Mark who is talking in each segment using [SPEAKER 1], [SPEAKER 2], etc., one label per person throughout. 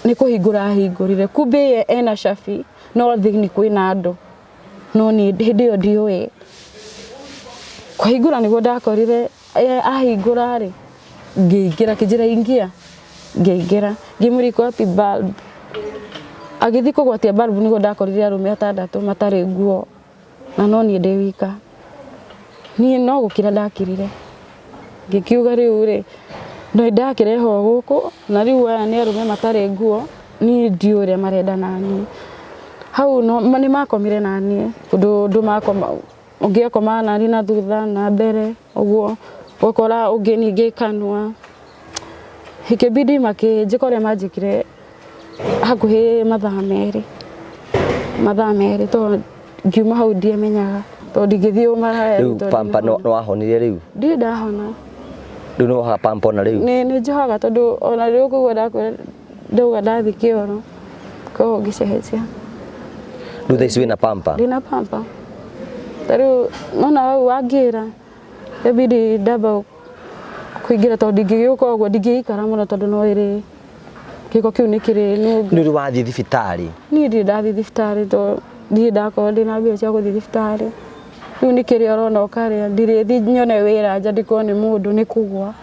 [SPEAKER 1] ni kuhingura hingurire kumbe ena shafi no thini kwina andu no ni hindi yo ndiwe kuhingura niguo ndakorire ahingura ri ngiingira kijira ingia ngiingira ngimuri copy bulb agithi kugwatia bulb niguo ndakorire arume atandatu matari nguo na no ni ndi wika ni no gukira ndakirire ngikiuga riu ri ndo ndakireho guku na riu aya ni arume matari nguo ni ndiure marenda nani hau no mani makomire nani ndo makoma ungekoma nani na thutha na mbere uguo gukora ungeni ngikanwa hikebidi makijikore majikire hakuhe mathaa meri to ngiuma hau ndiamenyaga to ndigithio mara
[SPEAKER 2] riu pampa no ahonire riu
[SPEAKER 1] ndi ndahona
[SPEAKER 2] riu no ha pampa na riu
[SPEAKER 1] ni njohaga tondu ona riu kugwa ndauga ndathi kioro ko ngicehecia
[SPEAKER 2] riu thaici wina pampa
[SPEAKER 1] ndina pampa taru nona wangira ebidi ndamba kuingira tondu ndingiuka uguo ndingiikara muno tondu no iri kiko kiu nikiri
[SPEAKER 2] ni wathi thibitari
[SPEAKER 1] ni ndi ndathi thibitari to ndi ndako ndina mbia cia guthi thibitari riu nikiri orona ukaria ndiri thi nyone wira nja ndikone mundu ni kugwa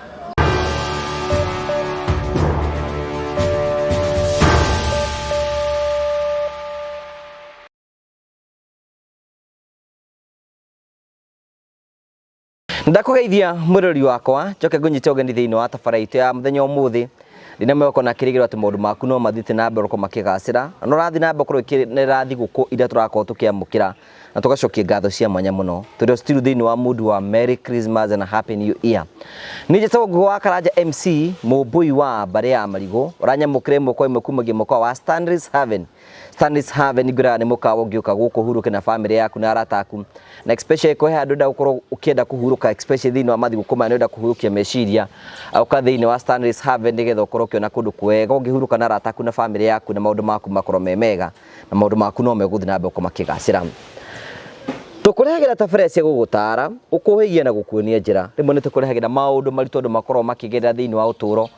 [SPEAKER 2] ndakugeithia murori wakwa njoke ngunyite ugeni thiini wa tabaraitu ya muthenya umuthi ndina mweko na kirigiro ati maundu maku no mathite na mbere ko makigacira no rathi na mbere ko ni rathi guku ira turakorwo tukiamukira na tugacokia ngatho cia mwanya muno turi still thiini wa mood wa Merry Christmas and Happy New Year nije tawo gwa Karanja MC mubui wa bare ya marigo uranyamukire mwako imwe kumagie mwako wa Stanley's Haven igura ni mukawo ngiuka guku huruke na family yaku na arata aku na especially ko handu nda ukorwo ukienda kuhuruka especially thiini wa mathi gukuma ni nda kuhurukia meciria au ka thiini wa Stanley's Haven nigetha ukorwo kiona kundu kwega ungihuruka na arata aku na family yaku na maundu maku makorwo memega na maundu maku no meguthi na mbere ko makigacira tukurehagira tabareci gugutara ukuhigia na gukuonia njira rimwe ni tukurehagira maundu maritu andu makorwo makigerera thiini wa uturo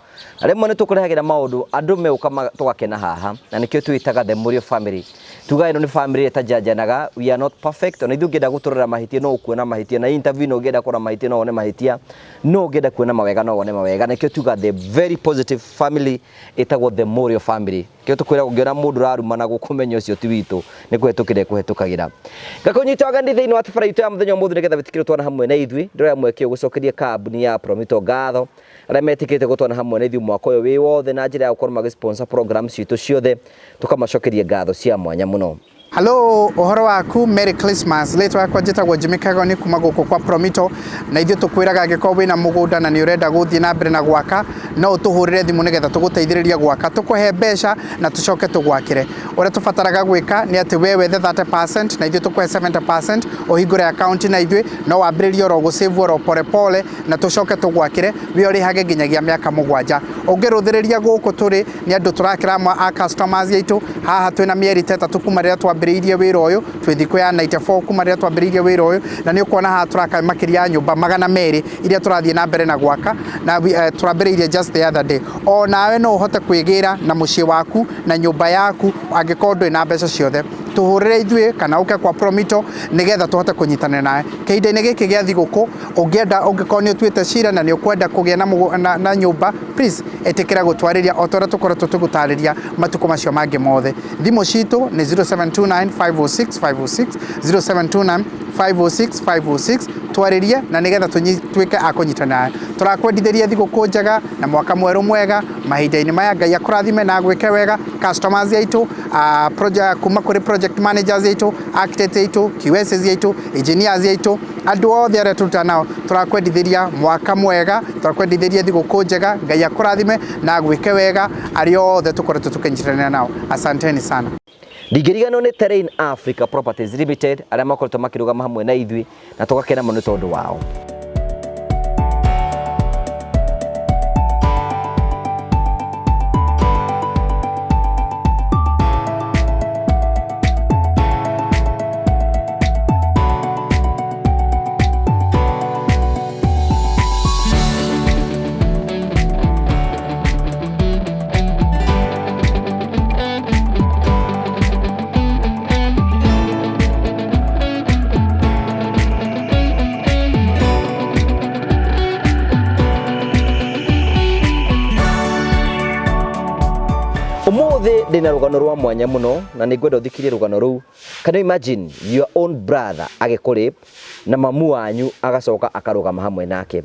[SPEAKER 2] rimwe ni tukurehagira maundu andu meuka tugakena haha na nikio twitaga the Murio family tuga ino ni family etajajanaga we are not perfect na ithu ngenda guturira mahitia no ukuona mahitia na interview no ngenda kora mahitia no one mahitia no ngenda kuona mawega no one mawega nikio tuga the very positive family etagwo the Murio family kio tukwira ungiona mundu raruma na gukumenya ucio ti witu ni kuhetukire kuhetukagira gakunyita wagandi thiini wa tabaraitu ya muthenya umuthi nigetha bitikire twana hamwe na ithwi ndira mwekio gucokeria kambuni ya Promito ngatho aria metikite gutwana hamwe na ithwi mwako uyu wi wothe na njira ya gukorwo magisponsor programs citu ciothe tukamacokeria ngatho cia mwanya muno.
[SPEAKER 3] Hello, ohoro waku, Merry Christmas. Leto yakwa njitagwo Jimmy Kagoni kuma guku kwa Promito na ithuĩ tukwiraga angĩkorwo wĩna mũgũnda na nĩ ũrenda gũthiĩ na mbere na gwaka no ũtũhũrĩre thimũ nĩgetha tũgũteithĩrĩria gwaka tũkũhe mbeca na tũcoke tũgwakĩre. Ũrĩa tũbataraga gwĩka nĩ atĩ we wethe 30% na ithuĩ tũkũhe 70% ũhingũre account na ithuĩ no wambĩrĩrie oro gũsave oro pole pole na tũcoke tũgwakĩre we ũrĩhage nginyagia mĩaka 7. Ũngĩrũthĩrĩria gũkũ tũrĩ nĩ andũ tũrakĩra amwe a customers aitũ haha twĩna mĩeri 3 kuma rĩrĩa twambĩrĩirie wĩra ũyũ twĩ thikũ ya 94 kuma rĩrĩa twambĩrĩirie wĩra ũyũ na nĩ ũkuona haha tũraka makĩria nyũmba 200 iria tũrathiĩ na mbere na gwaka na tũrambĩrĩirie just the other day. O nawe no ũhote kwĩgĩra na mũciĩ waku na nyũmba yaku angĩkorwo ndũrĩ na mbeca ciothe tuhurire ithue kana uke kwa Promito nigetha tuhote kunyitana naye kahinda-inĩ gĩkĩ gĩa thigũkũ ũngĩkorwo nĩ ũtuĩte cira na nĩ ũkwenda kũgĩa na nyũmba please etĩkĩra gũtwarĩria o ta ũrĩa tũkoretwo tũgũtarĩria matukũ macio mangĩ mothe. Thimũ citũ nĩ 0729 506 506 0729 506 506 twarĩrie na nigetha tuĩke a kũnyitana naye. Tũrakwendithĩria thigũkũ njega na mwaka mwerũ mwega mahinda-inĩ maya Ngai akũrathime na gwĩke wega. Customers aitũ kuma kũrĩ project managers aitũ, architects aitũ, QSs aitũ, engineers aitũ, andũ othe arĩa tũruta nao tũrakwendithĩria mwaka mwega, tũrakwendithĩria thigũkũ njega, Ngai akũrathime na gwĩke wega arĩa othe tũkoretwo tũkĩnyitana nao. Asanteni sana.
[SPEAKER 2] Ndigiriganwo nĩ Terrain Africa Properties Limited arĩa makoretwo makĩrũgama hamwe na ithui na tũgakena mũno tondũ wao. Umuthi ndina rugano rwa mwanya muno na ningwenda uthikirie rugano ruu. Can you imagine your own brother agekurape na mamu wanyu agacoka akarugama hamwe nake?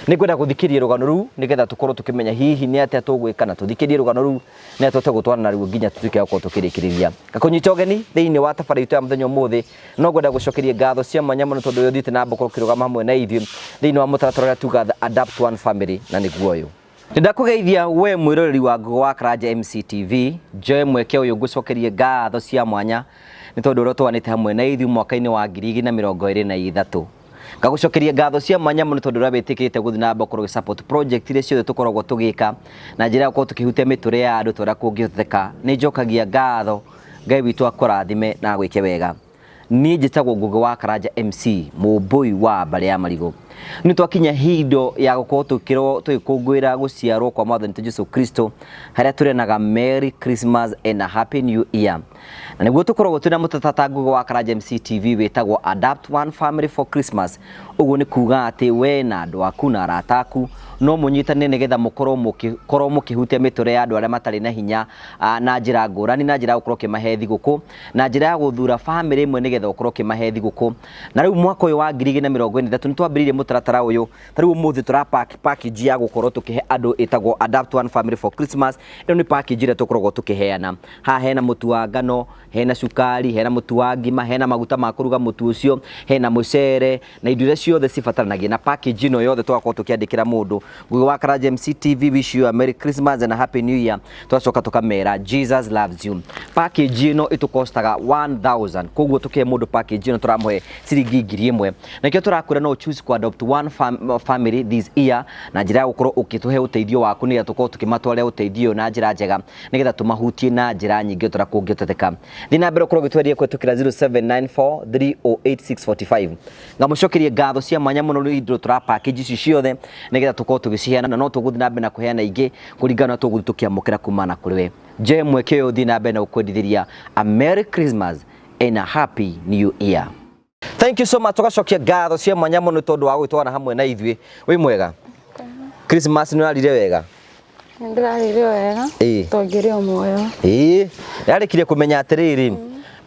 [SPEAKER 2] Ningwenda guthikiria rugano ruu nigetha tukorwo tukimenya hihi ni atia tugwika na tuthikirie rugano ruu ni atia tugutwarana naruo nginya tutuike gukorwo tukirikiriria. Gakunyita ugeni thiini wa tafari itu ya muthenya umuthi no ngwenda gucokeria ngatho cia mwanya muno tondu yo thiite na mboko kirugama hamwe na ithuĩ thiini wa mutaratara uria tuga Adapt One Family na niguo uyu. Nindakugeithia we mwiroreri wa Ngugi wa Karanja MCTV Joe mweke uyu ngucokerie ngatho cia mwanya ni tondu uria twanite hamwe na ithuĩ mwaka-ini wa 2023. Ngagucokeria ngatho cia mwanya muno tondu uria bitikite guthi na mboko support project iria ciothe tukoragwo tugika na njira ya gukorwo tukihutia miture ya andu twara kungihoteka. Ni njokagia ngatho Ngai witu akurathime na gwike wega. Ni njitagwo Ngugi wa Karanja MC Mũmbũi wa Mbare ya Marigũ. Ni twakinya hindo ya gukorwo tukikungwira guciarwo kwa Mwathani Jesu Kristo haria turenaga Merry Christmas and a Happy New Year. Na niguo tukoragwo twina mutatata Ngugi wa Karanja MCTV wetagwo Adapt One Family for Christmas. Uguo ni kuga ati we na andu aku na arata aku no munyitane nigetha mukorwo mukihutia miture ya andu aria matari na hinya na njira ngurani, na njira gukorwo kimahe thiguku, na njira ya guthura family imwe nigetha gukorwo kimahe thiguku. Na riu mwaka uyu wa 2023 nitwambiririe mutaratara uyu. Tariu umuthi package ya gukorwo tukihe andu itagwo Adapt One Family for Christmas. Ino ni package ira tukoragwo tukiheana. Ha hena mutu wa ngano, hena sukari, hena mutu wa ngima, hena maguta ma kuruga mutu ucio, hena mucere na indo iria ciothe cibataranagia. Na package ino yothe twakorwo tukiandikira mundu Ngugi wa Karanja MCTV wish you a Merry Christmas and a Happy New Year. Twacoka tukamera Jesus loves you. Package ino itukostaga 1000. Koguo tukihe mundu package ino turamuhe ciringi 1000. Na kio turakura no choose ku Adopt One Family this year na njira gukorwo ukituhe uteithio waku ni atukorwo tukimatware uteithio na njira njega nigetha tumahutie na njira nyingi turakungitetheka. Thina mbere ukorwo gitwerie kwetukira 0794308645. Ngamucokerie ngatho cia mwanya muno ni indo tura package ici ciothe nigetha tukorwo tugiciheana na no tuguthi na mbere na kuheana ingi kuringana na tuguthi tukiamukira kumana kuri we. Je mweke uthi na mbere na ukwendithiria a Merry Christmas and a Happy New Year. Thank you so much. Tugacokia ngatho cia mwanya muno tondu wa gwitwana hamwe na ithuĩ. Wi mwega? Christmas ni arire wega?
[SPEAKER 1] Ndirarire wega. Tongire muoyo.
[SPEAKER 2] Yarikire kumenya atiriri.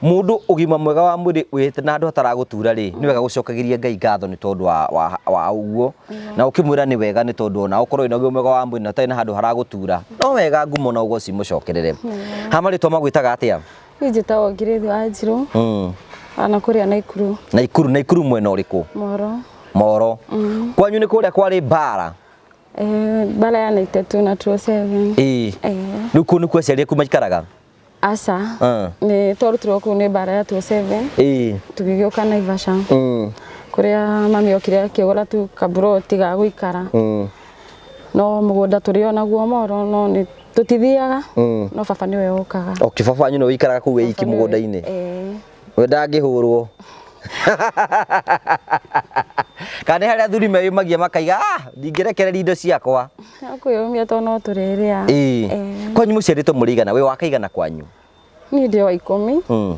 [SPEAKER 2] Mundu ugima mwega wa mwiri wite na andu ataragutura ri ni wega gucokagiria Ngai ngatho ni tondu wa uguo na ukimwira ni wega ni tondu ona ukorwo ina ugima mwega wa mwiri na tai na handu haragutura no wega ngumo na uguo cimucokerere. Hamari to magwitaga atia?
[SPEAKER 1] Njitagwo Ngirithi wa Njiru. Ana kuria Naikuru mwena uriku? Moro. Kwanyu ni kuria kwari bara? Bara ya 92 na 27.
[SPEAKER 2] Riu ku ni ku aciari aku maikaraga?
[SPEAKER 1] Asa. Ni twarutirwo ku ni bara ya 27. Tugigioka Naivasha. Kuria mami okire akigura tu kaburoti ga guikara. No mugunda turio naguo Moro no ni tutithiaga no baba niwe ukaga. Okay,
[SPEAKER 2] baba wanyu no wikaraga ku wiki mugunda-ini? We ndangihurwo. Kana haria thuri meyumagia makaiga ndingirekereria indo ciakwa.
[SPEAKER 1] Akwiyumia to no turiria.
[SPEAKER 2] Kwanyu muciaritwo murigana? We wakaigana kwanyu?
[SPEAKER 1] Ni ndio wa 10.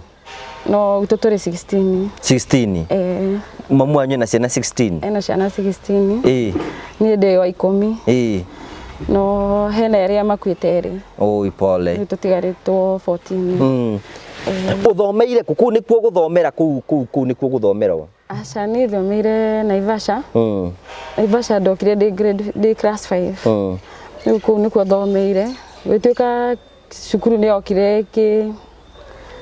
[SPEAKER 1] No guto turi 16.
[SPEAKER 2] 16? Mamu wanyu na ciana 16?
[SPEAKER 1] Ena ciana 16. Ni ndio wa 10. No hena area makwite ri.
[SPEAKER 2] Ipole.
[SPEAKER 1] Ni tutigaritwo 14.
[SPEAKER 2] Uthomeire kuku nikuo guthomera ku nikuo guthomerwo?
[SPEAKER 1] Aca ni thomeire Naivasha. Naivasha ndokire ndi class 5. Niku nikuo thomeire. Gwituika cukuru ni okire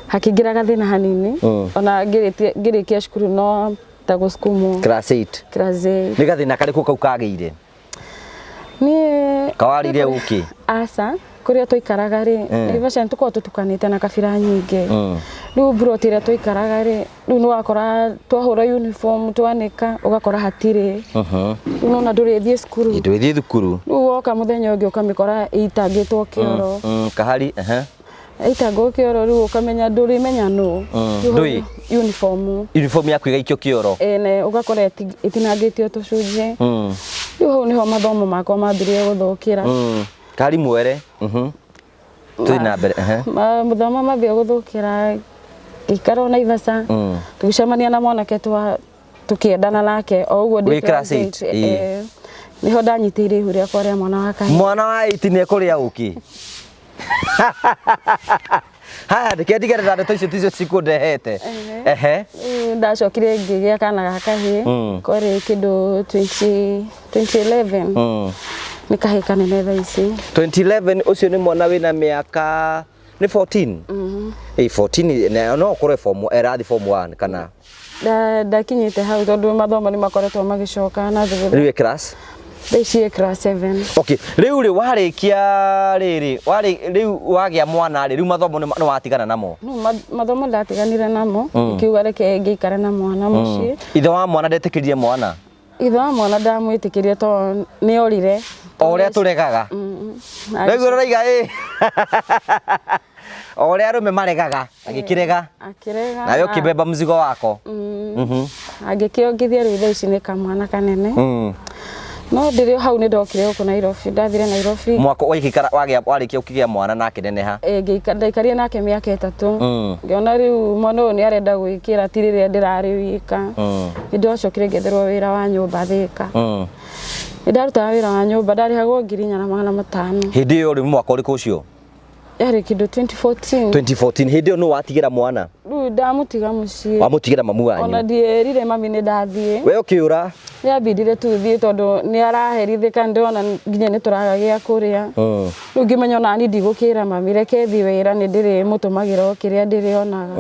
[SPEAKER 1] hakigira gathina hanini. Ona ngirikia cukuru no tago skumo.
[SPEAKER 2] Class 8.
[SPEAKER 1] Class 8.
[SPEAKER 2] Ni gathina kariku kau kageire?
[SPEAKER 1] Ni
[SPEAKER 2] kawarire uki?
[SPEAKER 1] Aca kuria tuikaraga ri Naivasha ntuko tutukanite na kabira nyingi. Riu buroti ria tuikaraga ri riu ni wakora twahura uniform twanika ugakora hatire. Riu na ndurithie cukuru.
[SPEAKER 2] Ndurithie thukuru.
[SPEAKER 1] Riu woka muthenya ungi ukamikora itangitwo kioro.
[SPEAKER 2] Kahari
[SPEAKER 1] itangwo kioro riu ukamenya ndurimenya no.
[SPEAKER 2] Ndui uniform yaku igaikio kioro?
[SPEAKER 1] Ne ugakora itinangitio tucunje. Riu niho mathomo makwa mambirie guthukira.
[SPEAKER 2] Kari mwere? Tuina mbere.
[SPEAKER 1] Muthomo mambia guthukira ikaro Naivasha. Tugicemania na mwanake tukiendana nake o uguo
[SPEAKER 2] ndi class 8.
[SPEAKER 1] Niho ndanyitire ihu riakwa ria mwana wa kahii.
[SPEAKER 2] Mwana wa 8 ni kuria uki? Ha ndikendigere ndeto icio ticio cikundehete. Ehe.
[SPEAKER 1] Ndacokire ngigĩa kana gaka hi kore kindu 2011 ni kahĩ kanene thaa ici.
[SPEAKER 2] 2011 ucio ni mwana wina miaka ni 14. 14 no kore form erathi form 1 kana
[SPEAKER 1] ndakinyite hau tondu mathomo ni makoretwo magicoka na thutha.
[SPEAKER 2] Riu class
[SPEAKER 1] Thaici class 7.
[SPEAKER 2] Okay, riu warikia riu wagia mwana riu mathomo no watigana namo.
[SPEAKER 1] No mathomo ndatiganire namo ikiuga reke ngikare na mwana muci.
[SPEAKER 2] Ithe wa mwana ndetikirie mwana.
[SPEAKER 1] Ithe wa mwana ndamwitikirie to ni orire.
[SPEAKER 2] Oria turegaga. Riu raiga oria arume maregaga agikirega.
[SPEAKER 1] Akirega.
[SPEAKER 2] Nawe ukibeba mzigo wako.
[SPEAKER 1] Agikiongithia riu thaici ni kamwana kanene. No ndirio hau ni ndokire huko Nairobi, ndathire Nairobi. Mwako
[SPEAKER 2] waikara warikia ukigia mwana nake neneha.
[SPEAKER 1] Ndaikaria nake miaka 3. Ngiona riu mwana uyu ni arenda gwikira tirire ndirari wika. Ndocokire ngetherwo wira wa nyumba Thika. Ndaruta wira wa nyumba ndarihagwo 4,500.
[SPEAKER 2] Hindi iyo ri mwaka uriku ucio?
[SPEAKER 1] Yari kindu 2014.
[SPEAKER 2] 2014 hindi iyo no watigira mwana?
[SPEAKER 1] Riu ndamutiga mucii.
[SPEAKER 2] Wamutigira mamu wanyu?
[SPEAKER 1] Ona ndierire mami ni ndathie.
[SPEAKER 2] We ukiura?
[SPEAKER 1] Yabidire tuthie tondu ni araherithika ndiona nginya ni turagagia kuria. Riu ngimenya nani ndigukira mami reke thi wira ni ndiri mutumagira kiria ndirionaga.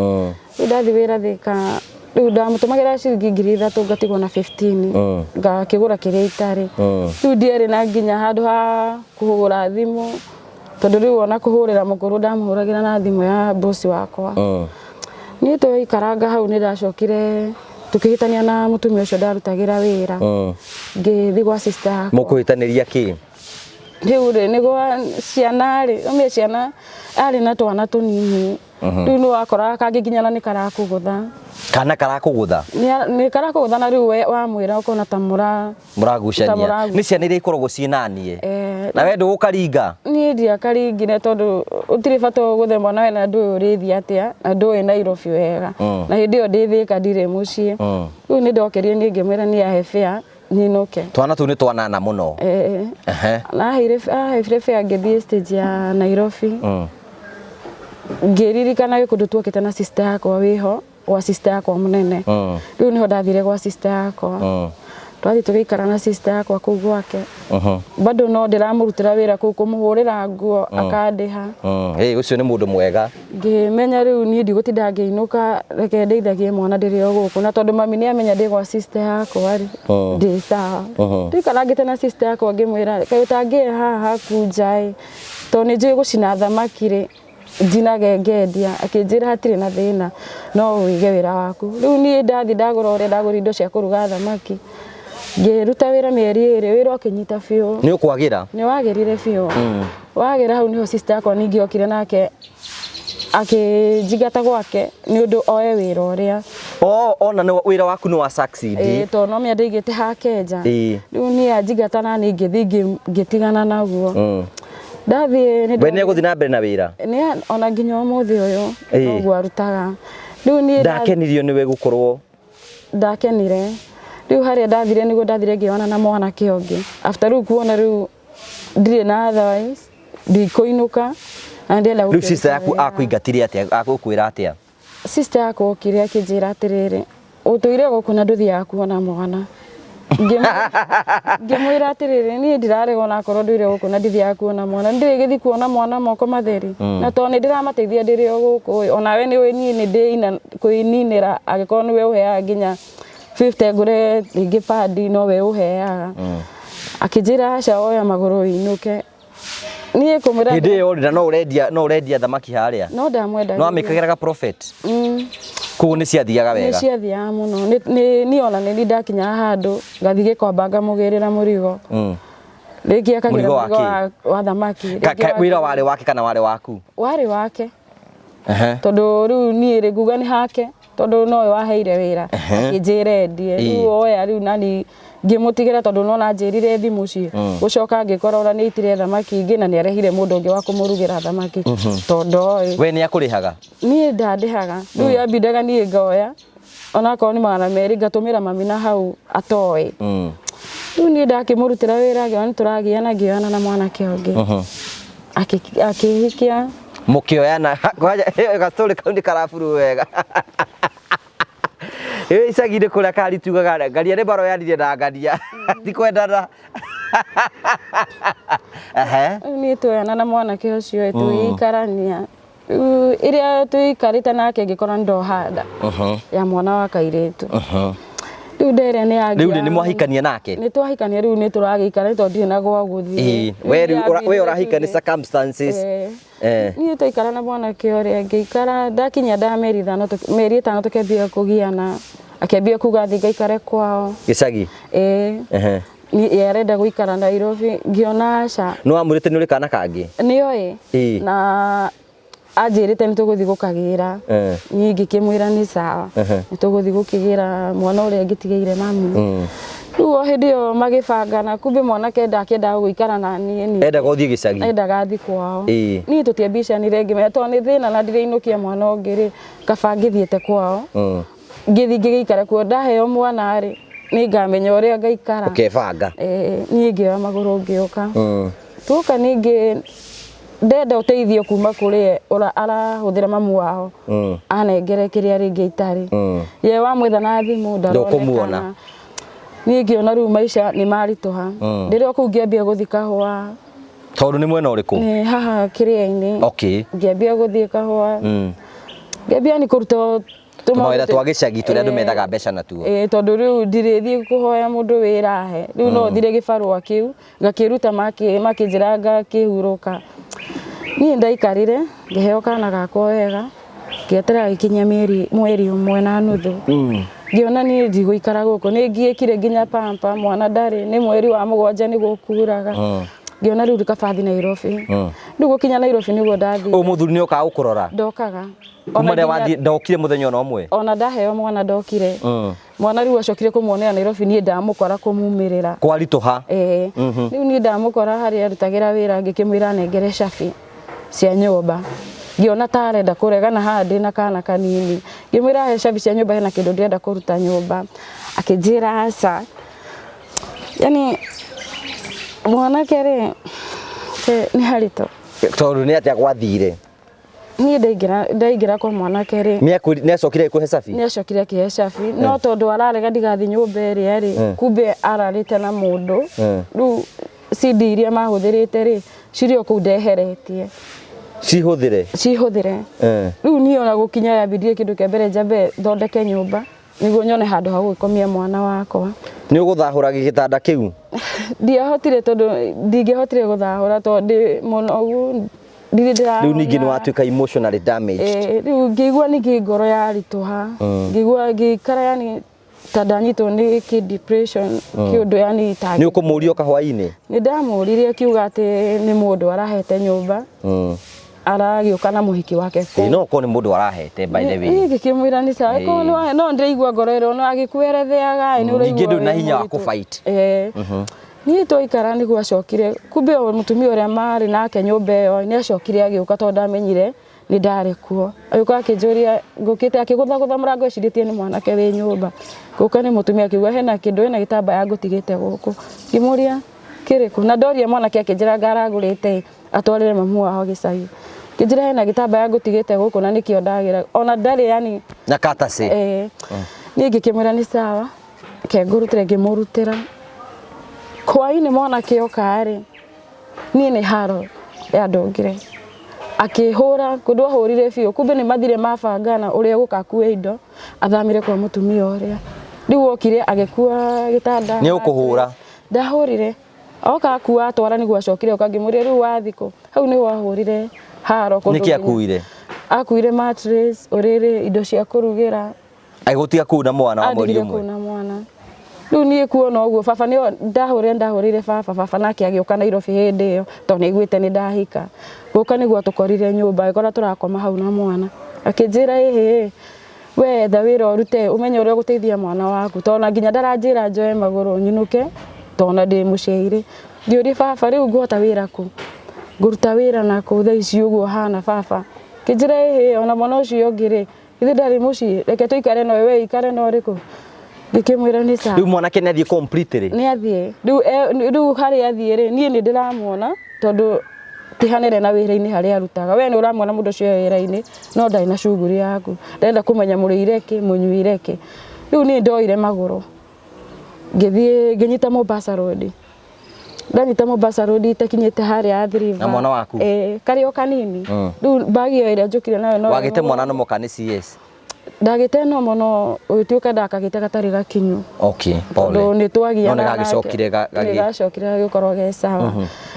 [SPEAKER 1] Riu ndathi wira Thika. Riu ndamutumagira ciringi 3,000 ngatigwo na 15. Ngakigura kiria itari. Riu ndiere na nginya handu ha kuhura thimu. Tondu riu ona kuhurira mukuru ndamuhuragira na thimu ya boss wakwa. Ni tuikaranga hau ni ndacokire tukihitania na mutumia ucio ndarutagira wira. Ngithi gwa sister yakwa.
[SPEAKER 2] Mukuhitaniria ki?
[SPEAKER 1] Riu ri ni gwa ciana ri, umie ciana ari na twana tunini. Riu no akora kangiginyana ni karakugutha.
[SPEAKER 2] Kana karakugutha?
[SPEAKER 1] Ni karakugutha na riu wa mwira ukona ta
[SPEAKER 2] muragucania. Ni ciana iria ikoragwo ciinanie. Na we ndugukaringa? Ni
[SPEAKER 1] ndia karingire tondu utiri bato guthe mwana we na ndu urithi atia na ndu e Nairobi wega. Na hindi iyo ndithika ndire mucii. Riu ni ndokerie ni ngimwira ni ahe fare ninuke.
[SPEAKER 2] Twana tu ni twanana muno.
[SPEAKER 1] Na ahe fare ngithie stage ya Nairobi. Ngiririkana gikundu twokite na sister yakwa wiho wa sister yakwa munene. Riu niho ndathire gwa sister yakwa. Twathi tugiikara na sister yakwa kuu gwake. Bado no ndiramurutira wira kuu kumuhurira nguo akandiha.
[SPEAKER 2] Ucio ni mundu mwega.
[SPEAKER 1] Ngimenya riu ni ndigutinda ngiinuka reke ndeithagie mwana ndiri o guku na tondu mami ni amenya ndi gwa sister yakwa ri ndi sawa. Tuikarangite na sister yakwa ngimwira kaĩ utangie haha kunjai to ni njui gucina thamaki ri njinage ngendia akinjira hatire na thina no wige wira waku. Riu ni ndathi ndagura uria ndagura indo cia kuruga thamaki. Ngiruta wira mieri 2 wira ukinyita biu.
[SPEAKER 2] Ni ukwagira? Ni
[SPEAKER 1] wagirire biu. Wagira hau niho sister yakwa ningi okire nake akijigata gwake ni undu oe wira uria.
[SPEAKER 2] Ona ni wira waku ni wa succeed.
[SPEAKER 1] To no me ndigite ha Kenja. Riu ni ajigata na ni ngithi ngitigana naguo. Ndathie
[SPEAKER 2] ni we ni guthi na mbere na wira?
[SPEAKER 1] Ni ona nginya umuthi uyu no arutaga. Riu ni
[SPEAKER 2] ndakenirio ni we gukorwo?
[SPEAKER 1] Ndakenire. Riu haria ndathire niguo ndathire ngiona na mwana kiongi. After riu kuona riu ndire na otherwise ndikuinuka na ndela
[SPEAKER 2] riu sister yaku akuingatire atia akukwira atia?
[SPEAKER 1] Sister yakwa okire akinjira atiriri utuire guku na nduthia kuona mwana. Ngimwira atiriri ni ndirarego na korwo nduire guku na ndithia kuona mwana ndirigithi kuona mwana moko matheri na to ni ndiramateithia ndiri o guku ona we ni we ni ndina kuininira agikorwo ni we uheaga nginya 50 ngure ringi padi no we uheaga. Akijira aca oya maguru inuke ni kumwira
[SPEAKER 2] hindi yo no urendia thamaki haria? No
[SPEAKER 1] ndamwenda.
[SPEAKER 2] No amikagiraga profit? Kugu ni ciathiaga wega?
[SPEAKER 1] Ni ciathiaga muno ni ona ni ndakinya handu ngathi gikomba ngamugirira murigo. Rigi akagira murigo wa thamaki.
[SPEAKER 2] Wira wari wake kana wari waku?
[SPEAKER 1] Wari wake. Tondu riu ni ri nguga ni hake tondu no waheire wira akijire ndie riu oya riu nani ngimutigira tondu no na njirire thimu ci gucoka ngikorora ni itire thamaki ingi na ni arehire mundu ungi wa kumurugira thamaki tondu
[SPEAKER 2] we ni akurihaga? Ni
[SPEAKER 1] ndandihaga riu yabindaga ni ngoya ona ko ni mana meri ngatumira mami na hau atoi riu ni ndakimurutira wira ngiona turagiana na mwana kiongi akihikia
[SPEAKER 2] mukioyana gastori kau ni karaburu wega icagire kuria karitugaga ngaria ni baro yaririe na ngaria ti kwendana
[SPEAKER 1] ni tuyana na mwanake ucio tuikarania iria tuikarite nake ngikora ndohanda ya mwana wa kairitu riu ndere ni agia
[SPEAKER 2] riu ni mwahikania nake
[SPEAKER 1] ni twahikania riu ni turagikara tondu na gwa guthii
[SPEAKER 2] we urahikania circumstances
[SPEAKER 1] ni tuikara na mwanake uria ngikara ndakinya meri 5 tukambia kugiana akambia kuga thi ngaikare kwao
[SPEAKER 2] gicagi
[SPEAKER 1] ni yarenda guikara Nairobi ngiona aca
[SPEAKER 2] no amurite ni uri kana kangi
[SPEAKER 1] nioi na ajirite ni tuguthi gukagira ni ngikimwira ni sawa ni tuguthi gukigira mwana uria ngitigeire mami ruo hindio magibangana kumbe mwanake ndakenda guikara na ni
[SPEAKER 2] enda guthie gicagi
[SPEAKER 1] enda gathi kwao ni tutiambicanire ngime to ni thina na ndiriinukia mwana ungiri kabangithiete kwao ngithi ngigikara kuo ndaheo mwana ari ni ngamenya uria ngaikara
[SPEAKER 2] ukebanga
[SPEAKER 1] ni ngioya maguru ngioka tuka ningi ndenda uteithio kuma kuri arahuthira mamu wao anengere kiria ringi itari ye wa mwitha na thimu
[SPEAKER 2] ndarona
[SPEAKER 1] ni ngiona riu maisha ni marituha ndirio ku ngiambia guthi kahua
[SPEAKER 2] tondu ni mwena uriku
[SPEAKER 1] ni haha kiria-ini ngiambia guthi kahua ngiambia ni kuruta
[SPEAKER 2] tumaira twa gicagi turia andu methaga mbeca natuo
[SPEAKER 1] tondu riu ndirithi kuhoya mundu wira he riu no thire gibarua kiu ngakiruta makinjira ngakihuruka ni ndaikarire ngiheo kana gakwa wega ngietera gikinya mweri umwe na nuthu ngiona ni ndigũikara gũkũ ni ngiekire nginya pampa mwana ndari ni mweri wa 7 ni gukuraga ngiona riu kabathi Nairobi riu gukinya Nairobi niguo ndathi
[SPEAKER 2] muthuri ni uka ukurora
[SPEAKER 1] ndokaga
[SPEAKER 2] kumare wathi ndokire muthenya ona umwe
[SPEAKER 1] ona ndaheo mwana ndokire mwana riu acokire kumuonera Nairobi ni ndamukora kumumirira
[SPEAKER 2] kwarituha
[SPEAKER 1] riu ni ndamukora hari arutagira wira ngikimwira nengere cabi cia nyumba ngiona tarenda kuregana handi na kana kanini ngimwira he cabi cia nyumba hena kindu ndirenda kuruta nyumba akinjira aca yani mwanake ri ni harito
[SPEAKER 2] tondu ni atia gwathire
[SPEAKER 1] ni ndaingira kwa mwanake ri
[SPEAKER 2] ni acokire kuhe cabi
[SPEAKER 1] ni acokire kihe cabi no tondu ararega ndigathi nyumba iria ri kumbe ararite na mundu riu CD iria mahuthirite ri cirio ku ndeheretie cihuthire riu ni ona gukinya yambindie kindu kia mbere njambe thondeke nyumba niguo nyone handu ha gukomia mwana wakwa
[SPEAKER 2] ni uguthahura gitanda kiu
[SPEAKER 1] ndiahotire tondu ndingihotire guthahura tondu munogu
[SPEAKER 2] riu ningi ni watuika emotionally damaged
[SPEAKER 1] riu ngigua ni ngoro ya rituha ngigua ngikara yani tandanyitwo ni depression kiundu yani tagi
[SPEAKER 2] ni ukumuria kahwaini
[SPEAKER 1] ni ndamuririe akiuga ati ni mundu arahete nyumba aragiuka na muhiki wake
[SPEAKER 2] no ko ni mundu arahete by the way
[SPEAKER 1] ngikimwira ni sawa ko no ndiraigua ngoro iro no agikweretheaga ni uraigua
[SPEAKER 2] ngindu na hinya wa ku fight
[SPEAKER 1] ni twaikara niguo acokire kumbe mutumia uria mari nake nyumba iyo ni acokire agiuka tondu amenyire ni ndari kuo ayuka akinjuria ngukite akigutha murango eciritie ni mwanake wi nyumba guka ni mutumia akiuga hena kindu hena gitambaya ngutigite guku ngimuria kiriku na ndoria mwanake akinjira ngaragurite atwarire mamu wao gicagi kinjira hena gitambaya ngutigite guku na nikio ndagira ona ndari yani
[SPEAKER 2] na katase
[SPEAKER 1] ni ngikimwira ni sawa ke ngurutire ngimurutira kwaini mwanake okari ni ni haro ya ndongire akihura kundu ahurire biu kumbe ni mathire mabangana uria gukakue indo athamire kwa mutumia uria riu okire agikua gitanda
[SPEAKER 2] ni ukuhura
[SPEAKER 1] ndahurire oka akua atwara niguo acokire ukangimuria riu wathiko hau ni wahurire haro kundu
[SPEAKER 2] niki
[SPEAKER 1] akuire mattress urire indo cia kurugira
[SPEAKER 2] aigutia ku na mwana wa mweri umwe
[SPEAKER 1] na mwana riu nie kuona uguo baba ni ndahurire baba nake agiuka Nairobi hindi iyo tondu niguite ni ndahika guka niguo tukorire nyumba ikora turakoma hau na mwana akinjira we tha wira urute umenye uria guteithia mwana waku tondu nginya ndaranjira njoe maguru nyinuke tondu ndi muciiri ndiuri baba riu nguhota wira ku nguruta wira na ku tha ici uguo hana baba kinjira ona mwana ucio ngiri ithe ndari muci reke tuikare no we ikare no riku ngikimwira ni sawa
[SPEAKER 2] riu mwanake ni athie completely
[SPEAKER 1] ni athie riu hari athie ri nie ni ndiramuona tondu tihanire na wira-ini haria arutaga we ni uramwona mundu cio wira-ini no ndai na shughuli yaku ndenda kumenya murire ki munyuire ki riu ni ndoire maguru ngithie nginyita Mombasa Road ndanyita Mombasa Road itakinyite haria athiriva
[SPEAKER 2] na mwana waku
[SPEAKER 1] kario kanini riu bagi yo iria njukire nayo no
[SPEAKER 2] wagite mwana no mukani CS
[SPEAKER 1] ndagite no mono utuika ndakagite gatari gakinyu
[SPEAKER 2] okay pole
[SPEAKER 1] ni twagia
[SPEAKER 2] no gagicokire
[SPEAKER 1] gagicokire gikorwo ge sawa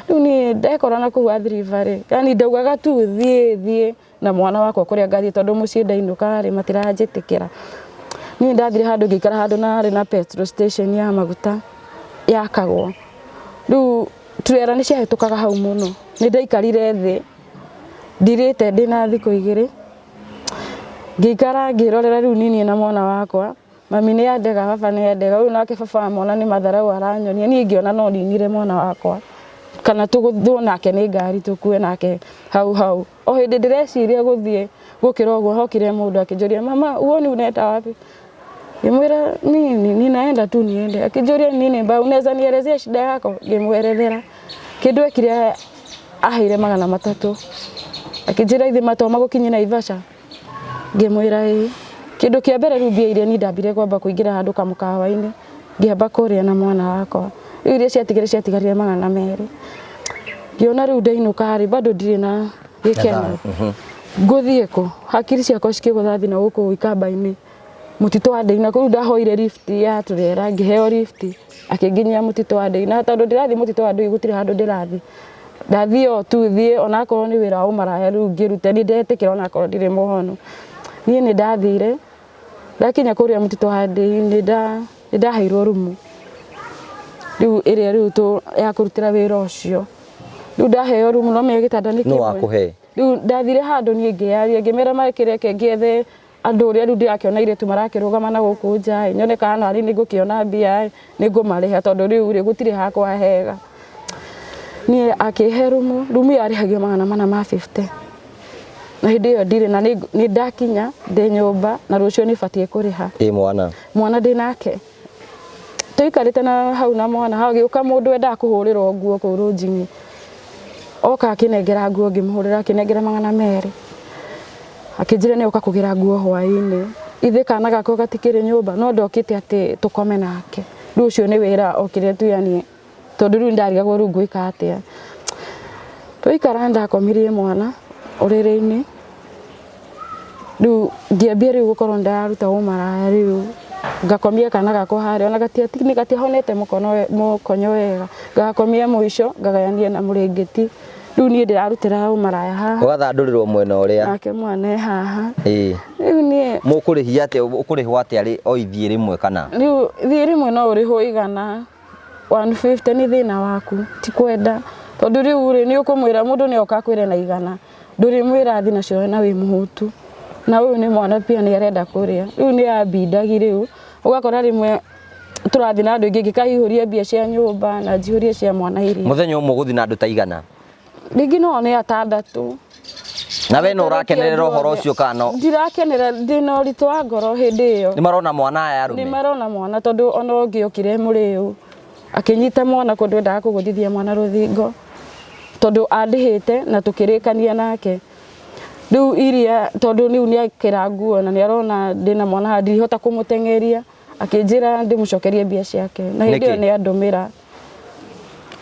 [SPEAKER 1] riu ni ndekora na ku athiriva ri yani ndaugaga tu thie na mwana wakwa kuria ngathie tondu mucii ndainuka ri matiranjitikira ni ndathire handu ngikara handu na ri na petrol station ya maguta yakagwo riu trailer ni ciahitukaga hau muno ni ndaikarire thi ndirite ndina thiku igiri ngikara ngirorera riu nini na mwana wakwa mami ni andega baba ni andega riu nake baba mwana ni matharau aranyonia ni ngiona no ninire mwana wakwa kana tuguthu nake ni ngari tukue nake hau o hindi ndireciria guthie gukira uguo hokire mundu akinjuria mama uoni unaenda wapi ngimwira nini naenda tu niende akinjuria nini ba unaweza nielezea shida yako ngimwerethera kindu ekire aheire 300 akinjira ithi matoma gukinyi Naivasha ngimwira kindu kia mbere riu mbia iria ni ndambire kwamba kuingira handu kamukawa-ini ngiamba kuria na mwana wakwa riu iria ciatigarire 200 ngiona riu ndainuka ri bado ndiri na gikeno nguthie ku hakiri ciakwa cikigutha thina guku ikamba-ini mutito wa Ndeina kuru ndahoire lift ya turera ngiheo lift akinginyia mutito wa Ndeina tondu ndirathi mutito wa Ndui gutire handu ndirathi ndathie o tu thie ona korwo ni wira wa umaraya riu ngirute ni ndetikira ona korwo ndire muhonu ni ndathire ndakinya kuria mutito wa Ndui ni ndaheirwo rumu riu iria riu tu ya kurutira wira ucio riu ndaheo rumu no me gitanda ni kimwe
[SPEAKER 2] no akuhe
[SPEAKER 1] riu ndathire handu ni ngiaria ngimera makireke ngiethe andu ria riu ndirakiona iretu marakirugama na guku nja nyone kana ari ni ngukiona mbia ni ngumariha tondu riu ri gutire hakwa hega ni akihe rumu yarihagio 450 na hindi iyo ndire na ni ndakinya ndi nyumba na rucio ni batie kuriha mwana ndinake tuikarite na hau na mwana hau giuka mundu enda kuhurirwo nguo ku runjingi oka akinengera nguo ngimuhurira akinengera 200 akinjire ni uka kugira nguo hwaini ithe kana gako gatikire nyumba no ndokite ati tukome nake riu ucio ni wira okire tu yani tondu riu ndarigagwo riu nguika atia tuikara ndakomirie mwana uriri-ini riu ngiambia riu gukorwo ndaruta umaraya riu ngakomia kana gako haria ona gatiahonete mukonyo wega ngakomia muico ngagayania na muringiti riu ni ndirarutira umaraya haha
[SPEAKER 2] ugathandurirwo mwena uria
[SPEAKER 1] nake mwana haha
[SPEAKER 2] riu ni mukurihia ati ukurihwo ati ari o ithie rimwe kana
[SPEAKER 1] riu ithie rimwe no urihwo igana 150 ni thina waku ti kwenda tondu riu ri ni ukumwira mundu ni oka kwire na igana nduri mwira thina cio na wi muhutu na uyu ni mwana pia ni arenda kuria riu ni abindagi riu ugakora rimwe turathi na andu ingi ngikahihuria mbia cia nyumba na njihurie cia mwana iri
[SPEAKER 2] muthenya umwe guthi na andu ta igana
[SPEAKER 1] ringi no ni 6
[SPEAKER 2] na we no urakenerera uhoro ucio kana
[SPEAKER 1] ndirakenera ndina uritu wa ngoro hindi iyo
[SPEAKER 2] ni marona mwana aya arume
[SPEAKER 1] ni marona mwana tondu ona ungiukire muriu akinyita mwana kundu ndaa kuguthithia mwana ruthingo tondu andihite na tukirikania nake riu iria tondu riu ni akira nguo na ni arona ndina mwana handi hota kumutengeria akinjira ndimucokerie mbia ciake na hindi iyo ni andumira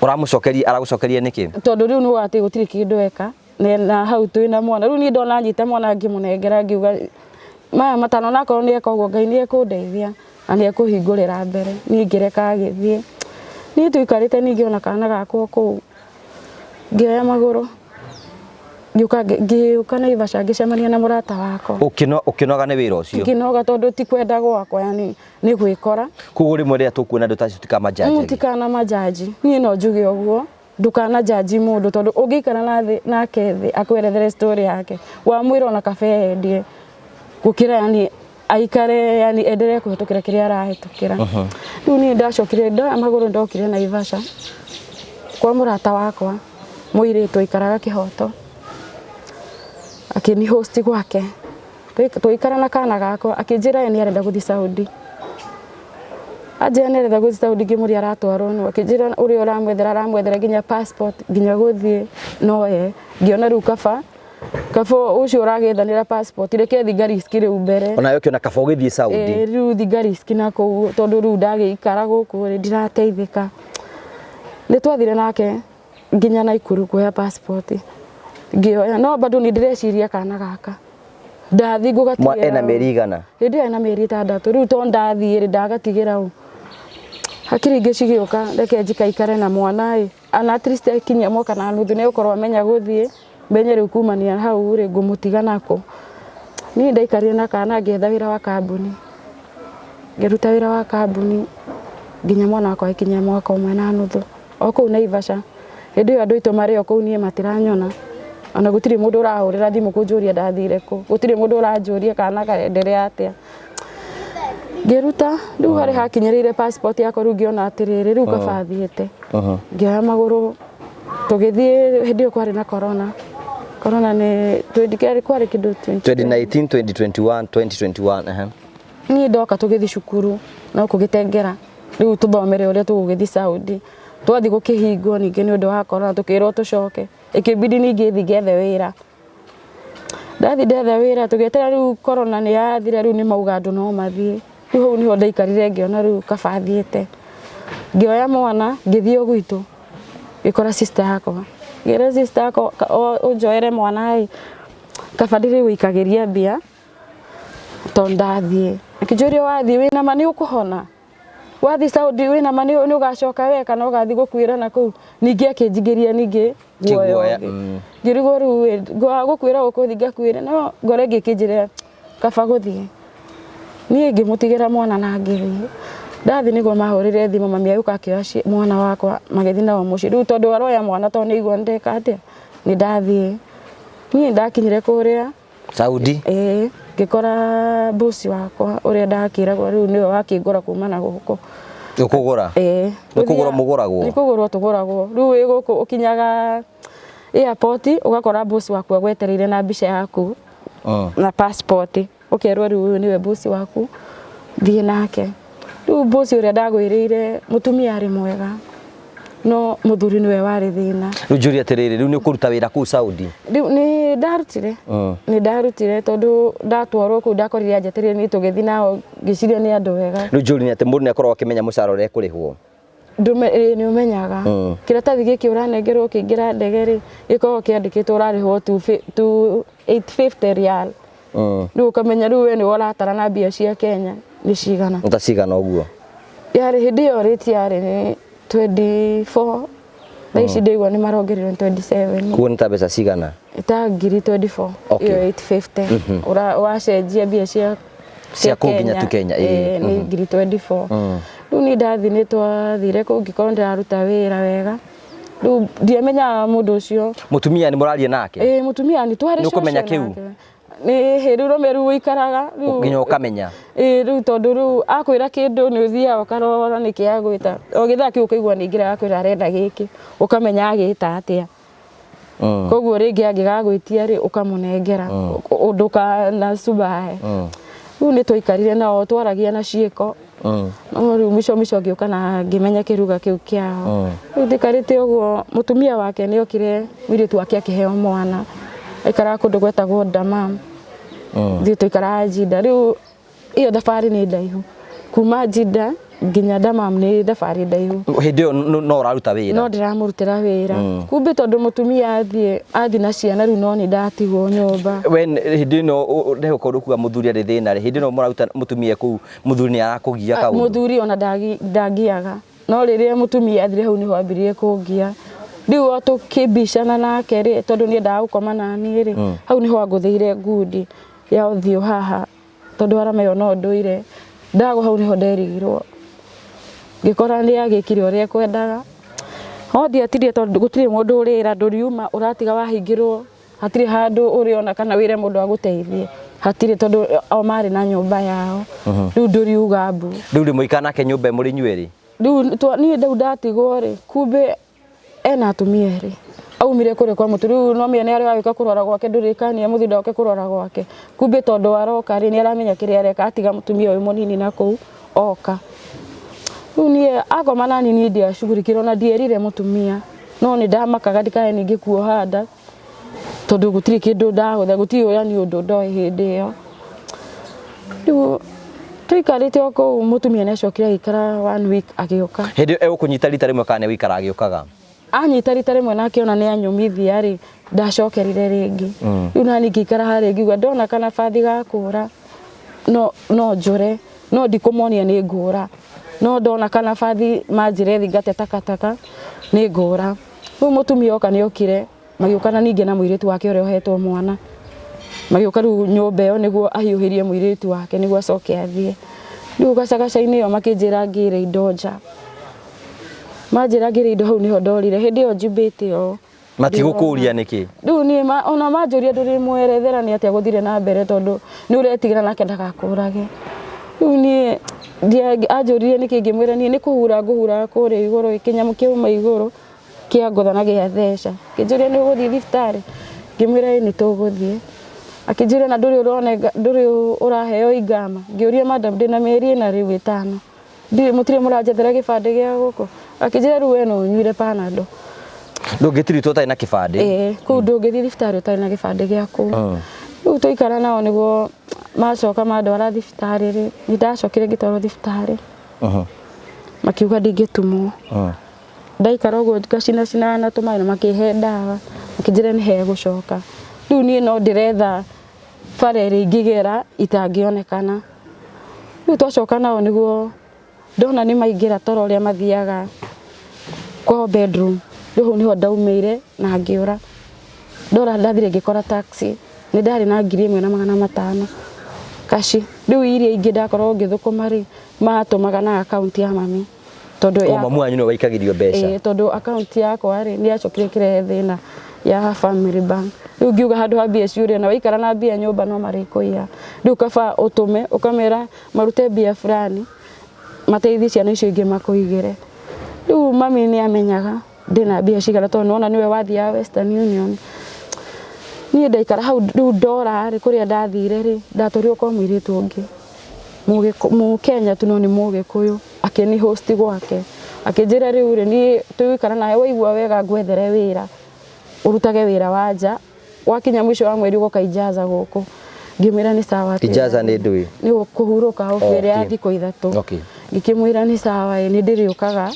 [SPEAKER 2] uramucokeria aragucokeria niki
[SPEAKER 1] tondu riu ni ati gutiri kindu eka na hau twina mwana riu ni ndona nyite mwana ngimunengera ngiuga maya matano nakorwo ni eka uguo Ngai ni ekundeithia na ni ekuhingurira mbere ni ngireka agithie ni tuikarite ningi ona kana gakwo kuu ngioya maguru ngiuka Naivasha ngicemania na murata wako
[SPEAKER 2] ukinoga ni wira ucio
[SPEAKER 1] nginoga tondu ti kwenda gwakwa yani ni gwikora
[SPEAKER 2] kugu rimwe ria tukuona ndu tacio tikama jaji
[SPEAKER 1] mutikana majaji ni no njuge uguo ndukana jaji mundu tondu ungikara nake thi akwerethere story yake wa mwira ona kabe endie gukira yani aikare yani endelee kuhitukira kiria arahitukira riu ni ndacokire maguru ndokire Naivasha kwa murata wakwa muiritu ikaraga kihoto akini host gwake tuikara na kana gako akinjira ni arenda guthi Saudi ajenerera guthi Saudi ngimuri aratwarwo no akijira uri aramwethera nginya passport nginya guthie no ye ngiona riu kaba ucio uragithanira passport reke thigari ikire mbere
[SPEAKER 2] ona yo kiona kaba ugithie Saudi
[SPEAKER 1] riu thigari ikina ku tondu riu ndagikara guku ndirateithika ni twathire nake nginya Naikuru kuoya passport ngioya no bado ni ndireciria kana gaka ndathi ngugatigira
[SPEAKER 2] ena mĩeri igana
[SPEAKER 1] hindi ena mĩeri 6 riu to ndathire ndagatigira u hakiri ngicigioka reke njikaikare na mwana ana at least kinya moka na nuthu ni ukorwo amenya guthie menye riu kumania hau ri ngumutiga nako ni ndaikarire na kana ngetha wira wa kambuni ngeruta wira wa kambuni nginya mwana wakwa ikinya mwaka umwe na nuthu o kuu Naivasha hindi andu itu mari o kuu nie matiranyona ona gutiri mundu urahurira thimu kunjuria ndathire ku gutiri mundu uranjuria kana kaendelea atia ngeruta riu hari hakinyirire passport yakwa riu ngiona atiriri riu kabathiite ngioya maguru tugithie hindi kwari na corona ni 20 kwari kindu
[SPEAKER 2] 2019 2021 2021
[SPEAKER 1] ni ndoka tugithi cukuru no kugitengera riu tuthomere uria tugugithi Saudi twathi gukihingo ningi ni undu wa corona tukirwo tucoke ikibidi ningi thigethe wira ndethe wira tugetera riu corona ni yathire riu ni mauga andu no mathie riu hau niho ndaikarire ngiona riu kabathiite ngioya mwana ngithie gwitu ngikora sister yakwa ngira sister yakwa unjoere mwana kabadiri wikagiria mbia to ndathie akijuria wathie wina mani ukuhona wathi Saudi wina mani ni ugacoka we kana ugathi gukwira na kuu ningi akinjigiria ningi guoya ngirigo riu gukwira gukuthi ngakwire no ngore ngikinjire kaba guthie ni ngimutigira mwana na ngithie ndathi niguo mahurire thimu mami ayuka akioya mwana wakwa magithi na muci riu tondu aroya mwana to ni igua ndeka atia ni ndathie ni ndakinyire kuria
[SPEAKER 2] Saudi
[SPEAKER 1] ngikora bosi wakwa uria ndakiragwo riu niwe wakingura kuma na guku
[SPEAKER 2] ukugura ukugura muguragwo
[SPEAKER 1] nikugurwo tuguragwo riu wi guku ukinyaga airport ugakora bosi wakwa gwetereire na mbica yaku na passport ukerwo riu niwe bosi waku thie nake riu bosi uria ndagwirire mutumia ari mwega no muthuri niwe wari thina
[SPEAKER 2] riu njuri atiriri riu ni ukuruta wira ku Saudi
[SPEAKER 1] riu ni ndarutire tondu ndatwarwo ku ndakorire anjeterire ni tugithi nao ngiciria ni andu wega
[SPEAKER 2] riu njuri ni ati mundu ni akorwo akimenya mucara uria kurihwo
[SPEAKER 1] ni umenyaga kiratathi giki uranengerwo kingira ndege ri gikorwo kiandikitwo urarihwo 850 rial riu ukamenya riu we ni uratara na mbia cia Kenya ni cigana
[SPEAKER 2] utacigana uguo
[SPEAKER 1] yari hindi yo rate yari ni 24 thaici ndigwa ni marongereire 27
[SPEAKER 2] kuo ni ta mbeca cigana
[SPEAKER 1] ita ngiri 24 iyo 850 wacenjia mbia cia
[SPEAKER 2] kunginya tu Kenya
[SPEAKER 1] ni ngiri 24 riu ni ndathi ni twathire ku ngikorwo ndiraruta wira wega riu ndiamenya mundu ucio
[SPEAKER 2] mutumia ni muraria nake
[SPEAKER 1] mutumia ni twari
[SPEAKER 2] kumenya kiu
[SPEAKER 1] ni hiru romeru ikaraga riu
[SPEAKER 2] nginya ukamenya
[SPEAKER 1] riu tondu riu akwira kindu ni uthia ukarora niki agwita ogitha kiu kaigua ni ngira akwira arenda giki ukamenya agita atia koguo ringi angigagwitia ri ukamunengera unduka na subae riu ni twaikarire nao twaragia na ciiko no riu mico ngiuka na ngimenya kiruga kiu kiao riu ndikarite uguo mutumia wake ni okire mwiritu wake akiheo mwana aikara kundu gwetagwo Damam thii tuikara Jida riu iyo thabari ni ndaihu kuma Jida nginya Damam ni thabari ndaihu
[SPEAKER 2] hindi yo no uraruta wira
[SPEAKER 1] no ndiramurutira wira kumbe tondu mutumia athi na ciana riu no ni ndatigwo nyumba
[SPEAKER 2] we hindi no ndeho kondu kuga muthuri ari thina ri hindi no muraruta mutumia ku muthuri ni arakugia kaundu
[SPEAKER 1] muthuri ona ndagiaga no riria mutumia athire hau niho ambirie kungia riu tukibicana nake ri tondu ni ndaa gukoma nani ri hau niho anguthiire ngundi ya uthio haha tondu aramayo no nduire ndago hau niho nderigirwo ngikora ni agikire uria kwendaga hodi atirie tondu gutire mundu urira nduriuma uratiga wahingirwo hatire handu uriona kana wire mundu aguteithie hatire tondu o mari na nyumba yao riu nduriuga mbu
[SPEAKER 2] riu ri muikana nake nyumba muri nyueri
[SPEAKER 1] riu ni ndu ndatigwo ri kumbe ena atumia eri aumire kure kwa mutu riu no miene ari wawika kurora gwake ndurikania muthinda wake kurora gwake kumbe tondu aroka ri ni aramenya kiria areka atiga mutumia uyu munini na kuu oka Niĩ akoma nani niĩ ndiacugurikirwo na ndierire mutumia no nĩ ndamakaga ndikae ningĩ kuoha nda tondu gutiri kindu ndahotha gutiri yani undu ndoe hindi iyo riu tuikarite oko mutumia nĩacokire agikara 1 week agioka
[SPEAKER 2] hindi egukunyita rita rimwe kana wikara agiokaga
[SPEAKER 1] anyita rita rimwe na akiona nĩ anyumithia ri ndacokerire ringi riu nani ngikara hari ngiuga ndona kana bathi gakura no njure no ndikumonia nĩ ngura no ndona kana bathi manjire thingate takataka nĩ ngura riu mutumia oka nĩokire magiukana ninge na muiritu wake ure ohetwo mwana magiuka riu nyumba iyo niguo ahiuhirie muiritu wake niguo acoke athie riu gacagacaini iyo makinjira ngire indo nja manjira ngire indo hau niho ndorire hindi iyo njimbite yo
[SPEAKER 2] matigukuria niki
[SPEAKER 1] riu ni ona manjuria nduri mwerethera ni atia guthire na mbere tondu ni uretigana nake ndagakurage riu ni anjuririe niki ngimwira ni kuhura nguhura kuri iguru ikinyamu kiuma iguru kia ngotha na gia theca kinjuria ni uguthie thiftari ngimwira ni tuguthie akinjira na nduri uraheo igama ngiuria madam ndina meri na riu 5 ndi mutire muranjethera gibande gia guku akinjira riu we no nyuire panado
[SPEAKER 2] ndungitiritwo utai na kibande
[SPEAKER 1] ku ndungithie thiftari utai na gibande giaku riu tuikara nao niguo macoka mandwara thiftari ri ni ndacokire ngitwarwo thiftari makiuga ndingitumwo ndaikara uguo ngacina na tumai na makihe ndawa makinjira ni he gucoka riu ni no ndiretha farere ingigera itangionekana riu twacoka nao niguo ndona ni maingira toro uria mathiaga kwa bedroom riu niho ndaumire na ngiura ndora ndathire ngikora taxi ni ndari na 1,500 kashi riu iria ingi ndakorwo ngithukuma ri matumaga na account ya mami tondu
[SPEAKER 2] ya mamu anyu no waikagirio mbeca
[SPEAKER 1] tondu account yakwa ri ni acokire kire thina ya family bank riu ngiuga handu ha mbia ciuria na waikara na mbia nyumba no marikuia riu kaba utume ukamera marute mbia fulani mateithi ciana icio ingi makuigire riu mami ni amenyaga ndina mbia cigana tondu nona niwe wathia Western Union ni ndaikara hau riu ndora ri kuria ndathire ri ndatorio kwa mwiritu ungi mu Kenya tu no ni Mugikuyu akini host gwake akinjira riu ri ni tuikara naye waigua wega ngwethere wira urutage wira wanja wakinya mwisho wa mweri ugoka ijaza guku ngimwira ni sawa
[SPEAKER 2] ijaza ni ndui
[SPEAKER 1] ni kuhuruka ofere ya thiko 3 ngikimwira ni sawa ni ndiriukaga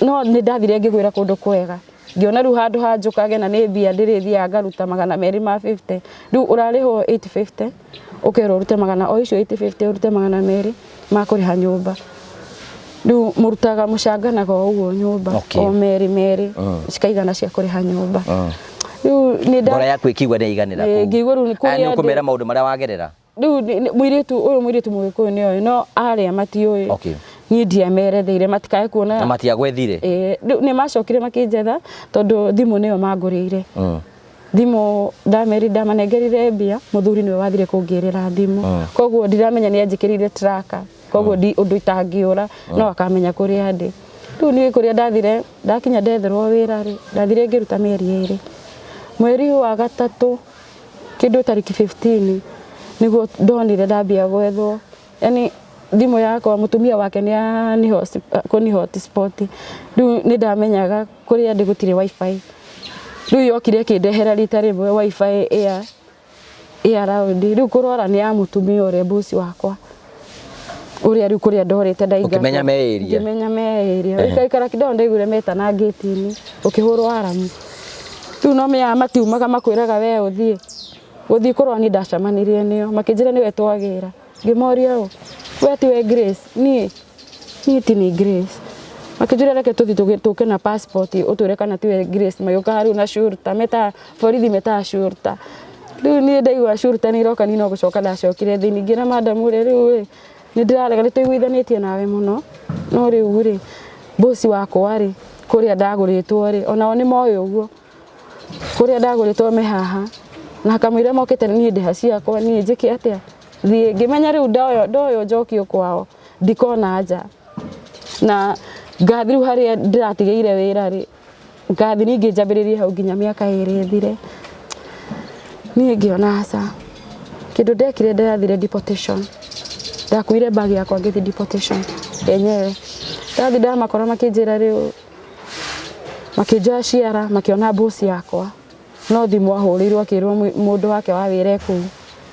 [SPEAKER 1] no ni ndathire ngigwira kundu kwega ngiona riu handu hanjukage na ni mbia ndirithia ngaruta 250 riu urariho 850 ukero urute magana o icio 850 urute 200 makuriha nyumba riu murutaga mucangana kwa uguo nyumba o meri cikaigana cia kuriha nyumba riu ni
[SPEAKER 2] bora yaku ikigwa ni iganira ku
[SPEAKER 1] ngigwa riu ni kuria
[SPEAKER 2] ni kumera maundu maria wagerera
[SPEAKER 1] riu mwiritu Mugikuyu ni no aria matiui ni ndiameretheire matikae kuona
[SPEAKER 2] na matiagwethire
[SPEAKER 1] ni macokire makinjetha tondu thimu niyo mangurire thimu ndamanengerire mbia muthuri niwe wathire kungirira thimu koguo ndiramenya ni anjikirire tracker koguo undu itangiura no akamenya kuria ndi riu ni kuria ndathire ndakinya ndetherwo wira ri ndathire ngiruta mieri 2 mweri wa gatatu kindu tariki 15 niguo ndonire ndambia gwethwo yani thimu yakwa mutumia wake ni hotspot riu ni ndamenyaga kuria ndi gutire wifi riu yokire kindehera rita rimwe wifi air round riu kurora ni ya mutumia ure bosi wakwa uria riu kuria ndorite ndaiga
[SPEAKER 2] ukimenya meeria
[SPEAKER 1] ikaikara kidogo ndaigure meta na gate-ini ukihurwo aramu riu no meya matiumaga makwiraga we uthie kurwa ni ndacamanirie niyo makinjira niwe twagira ngimoria we tiwe Grace ni ti ni Grace makinjira reke tuke na passport utwire kana tiwe Grace mayoka haru na shurta meta borithi meta shurta riu ni ndaigua shurta ni roka ni no gucoka ndacokire thini ngira madam riu ni ndirarega ni tuiguithanitie nawe muno no riu ri bosi wakwa ri kuria ndaguritwo ri onao ni moyo uguo kuria ndaguritwo me haha na kamwira mokete ni ndiha ciakwa ni njiki atia thie ngimenya riu ndoyo njokio kwao ndikona aja na ngathi riu haria ndiratigire wira ri ngathi ningi njambiririe hau nginya miaka 2 thire ni ngiona asa kindu ndekire ndathire deportation ndakuire bag yakwa ngithi deportation yenyewe Ndathi ndamakora makinjira riu makinjoya ciara makiona bosi yakwa no thimu ahurirwo akirwo mundu wake wa wire kuu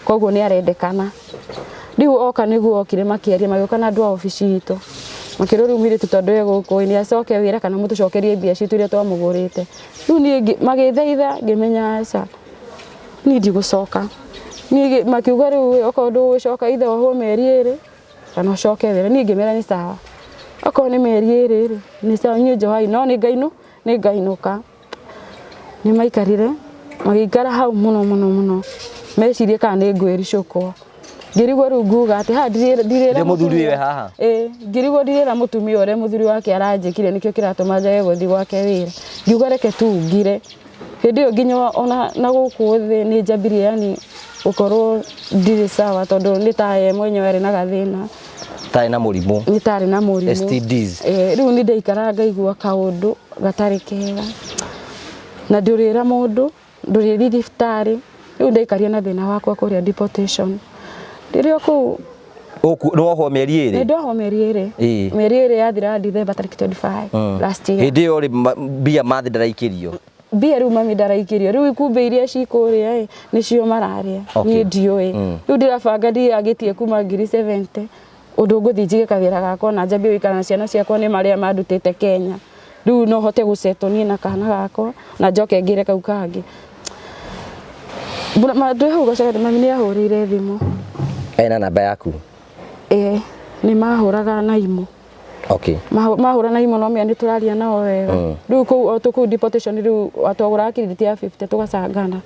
[SPEAKER 1] koguo ni arendekana riu oka niguo okire makiaria magioka na andu a ofici itu makiro riu mire tutondu ye guku ni acoke wira kana mutucokerie mbia citu iria twamugurite riu ni magithaitha ngimenya aca ni ndigucoka ni makiuga riu oko ndu gucoka ithe oho meri iri kana ucoke wira ni ngimera ni sawa oko ni meri iri ni sawa nyi Johai no ni ngainuka ni maikarire magikara hau muno mecirie kana ni ngwiricukwo ngirigwo riu nguga ati ha ndirira
[SPEAKER 2] muthuri we haha
[SPEAKER 1] ngirigwo ndirira mutumia ore muthuri wake aranjikire nikio kiratuma njage guthi gwake wira ngiuga reke tu ngire hindi yo nginya ona na guku thi ni njambirie yani ukorwo ndiri sawa tondu ni taye mwenyewe ari na gathina
[SPEAKER 2] tari na murimu
[SPEAKER 1] ni tari na murimu
[SPEAKER 2] STDs
[SPEAKER 1] riu ni ndaikara ngaigua kaundu gatari kega na ndurira mundu nduriri diftari riu ndaikaria na thina wakwa kuria deportation ndirio ku
[SPEAKER 2] no ho meri iri
[SPEAKER 1] ndo ho meri iri yathira December 25 last year
[SPEAKER 2] hindi yo bia mathi ndaraikirio
[SPEAKER 1] bia riu mami ndaraikirio riu ikumbe iria cikuria nicio mararia ni ndioi riu ndirabanga ndiagitie kuma 70 undu nguthi njige kawira gakwa na njambie wikara na ciana ciakwa ni maria mandutite Kenya riu no hote guceto ni na kana gakwa na njoke ngire kau kangi ndwe hau gacagati mami ni ahurire thimu
[SPEAKER 2] ena namba yaku
[SPEAKER 1] ni mahuraga na imu
[SPEAKER 2] okay
[SPEAKER 1] mahura na imu no mia ni turaria nao wega riu ku tuku deportation riu atogura credit ya 50 tugacangana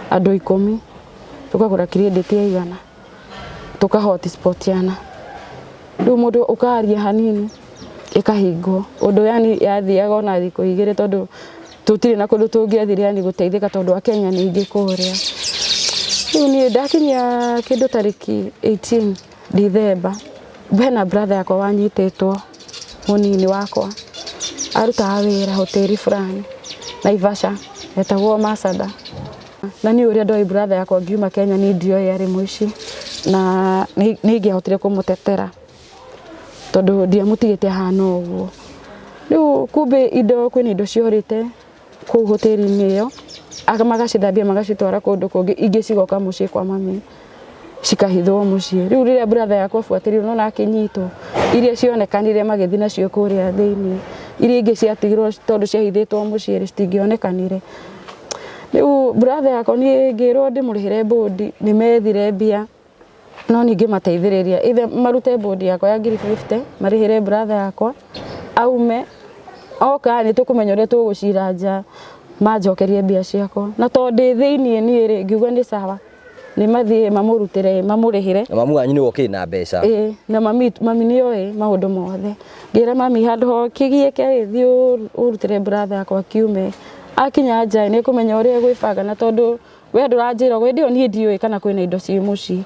[SPEAKER 1] andu 10 tukagura credit ya 100 tuka hotspot yana riu mundu ukaria hanini ikahingwo undu yani yathiaga ona thiko igire tondu tutire na kundu tungiathire yani guteithika tondu wa Kenya ni ingi kuria riu ni ndakinya kindu tariki 18 December bena brother yakwa wanyititwo munini wakwa aruta wira hoteli fulani Naivasha etagwo Masada na ni uria ndoi brother yakwa ngiuma Kenya ni ndio yari muici na ni ngihotire kumutetera tondu ndiamutigite hana uguo riu kumbe indo kwini indo ciorite ku hoteli iyo akamagacithambia magacitwara kundu kungi ingi cigoka mucii kwa mami cikahithwo mucii riu riria brother yakwa buatiri no nakinyitwo iria cionekanire magithi nacio kuria thiini iria ingi ciatigirwo tondu ciahithitwo mucii citingionekanire riu brother yakwa ni ngirwo ndimurihire bodi ni methire mbia no ningi mateithiriria ithe marute bodi yakwa ya 50 marihire brother yakwa aume oka ni tukumenya uria tugucira nja manjokerie mbia ciakwa na tondu thiini ni ri ngiuga ni sawa ni mathie mamurutire mamurihire
[SPEAKER 2] na mamu anyu ni woki na mbeca
[SPEAKER 1] na mami ni oi maundu mothe ngira mami handu ho kigieke thi urutire brother yakwa kiume akinya nja ni kumenya uria gwibanga na tondu we nduranjira gwe ndio ni ndioi kana kwina indo ci muci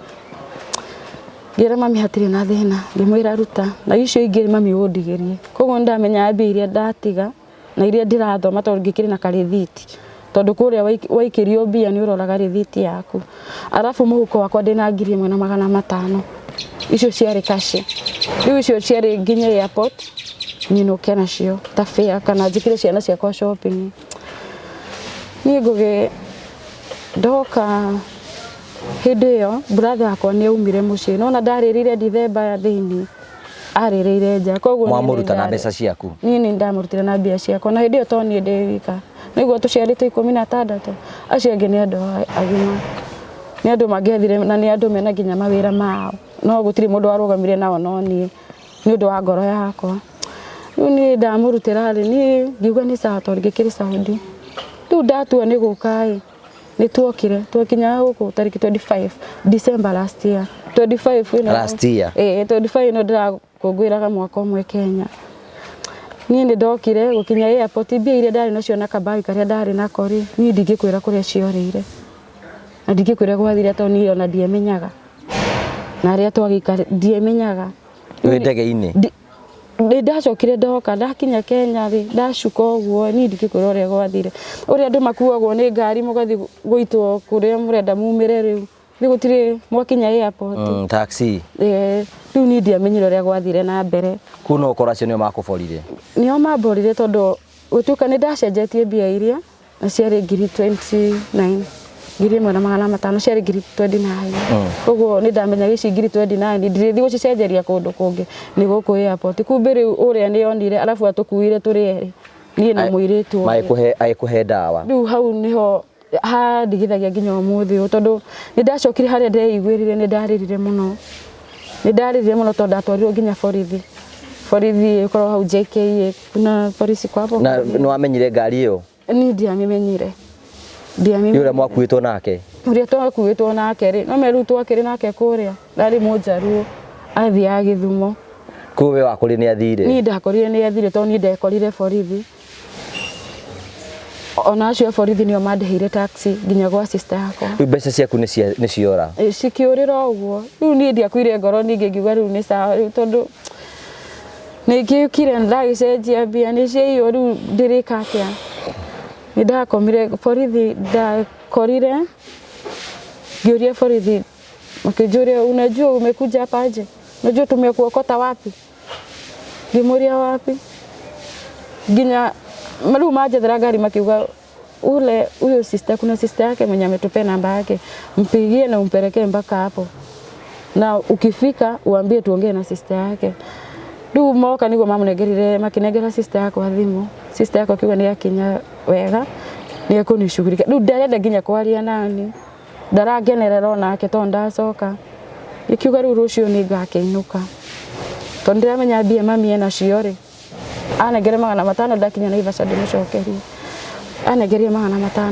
[SPEAKER 1] ngira mami hatire na thina ngimwira ruta na icio ingi mami undigirie koguo ndamenya mbia iria ndatiga na iria ndirathoma tondu ngikiri na karithiti tondu kuria waikirio mbia ni uroraga rithiti yaku arafu muhuko wakwa ndina 1,500 icio ciari kashi riu icio ciari nginya airport ninuke nacio ta fare kana njikire ciana ciakwa shopping ni nguge ndoka hindi iyo brother akwa ni aumire mucii no na ndaririre December ya thiini aririre nja koguo
[SPEAKER 2] mwamuruta na mbeca ciaku
[SPEAKER 1] ni ndamurutira na mbia ciakwa na hindi iyo to ni ndewika niguo tuciarite 16 acio angi ni andu agima ni andu mangiathire na ni andu mena nginya mawira mao no gutiri mundu warugamire nao no ni undu wa ngoro yakwa riu ni ndamurutira ri ni ngiuga ni sawa tondu ngikiri Saudi riu ndatua ni gukai ni tuokire twakinya guku tariki 25 December last year 25
[SPEAKER 2] last year
[SPEAKER 1] 25 no ndakungwiraga mwaka umwe Kenya ni ndokire gukinya airport mbia iria ndari nacio na kabagi karia ndari nako ri ni ndingikwira kuria ciorire na ndingikwira gwathire tondu ni ona ndiemenyaga na aria twagikara ndiemenyaga
[SPEAKER 2] wi ndege-ini
[SPEAKER 1] ndacokire ndoka ndakinya Kenya ri ndacuka uguo ni ndingikwira uria gwathire uria andu makuagwo ni ngari mugathi guitwo kuria murenda mumire riu ni gutire mwakinya airport
[SPEAKER 2] taxi
[SPEAKER 1] riu ni ndiamenyire uria gwathire na mbere
[SPEAKER 2] kuno ukora cio nio makuborire
[SPEAKER 1] nio mamborire tondu gutuka ni ndacenjetie mbia iria na ciari ngiri 29 ngiri 1,500 ciari ngiri 29 koguo ni ndamenya gici ngiri 29 ndirithi gucicenjeria kundu kungi ni guku airport kumbe riu uria ni onire alafu atukuire turi eri nie na muiritu
[SPEAKER 2] aikuhe dawa
[SPEAKER 1] riu hau niho ndigithagia nginya umuthi tondu ni ndacokire haria ndeiguirire ni ndaririre muno tondu ndatwarirwo nginya borithi ukorwo hau JKA kuna polisi kwapo
[SPEAKER 2] na no amenyire ngari iyo
[SPEAKER 1] ni ndiamenyire
[SPEAKER 2] yule mwakuitwo nake
[SPEAKER 1] uria twakuitwo nake ri no meru twakiri nake kuria ndari mujaruo athia Githumo
[SPEAKER 2] kuwe wakuri ni athire
[SPEAKER 1] ni ndakorire ni athire tondu ni ndekorire borithi ona acio borithi nio mandihire taxi nginya gwa sister yakwa
[SPEAKER 2] riu mbeca ciaku ni ciora
[SPEAKER 1] cikiurira uguo riu ni ndiakuire ngoro ningi ngiuga riu ni sawa riu tondu nigiukire ndagicenjia mbia ni cio riu ndirika atia ni ndakomire borithi ndakorire ngiuria borithi makijuria unajua umekuja hapa aje unajua tumekuokota wapi ngimuria wapi nginya malu majethera gari makiuga huyo sister kuna sister yake mwenye ametupa namba yake mpigie na umpelekee mpaka hapo na ukifika uambie tuongee na sister yake riu moka nigo mamunengerire makinengera sister yako thimu sister yako kiuga ni akinya wega ni akunishugurika riu ndarenda nginya kwaria nani ndarangenerera onake tondu ndacoka ikiuga riu rucio ni ngakeinuka tondu ndiramenya mbia mami ena cio ri anengere 500 ndakinya na Ivasha ndimucokerie anengerie 500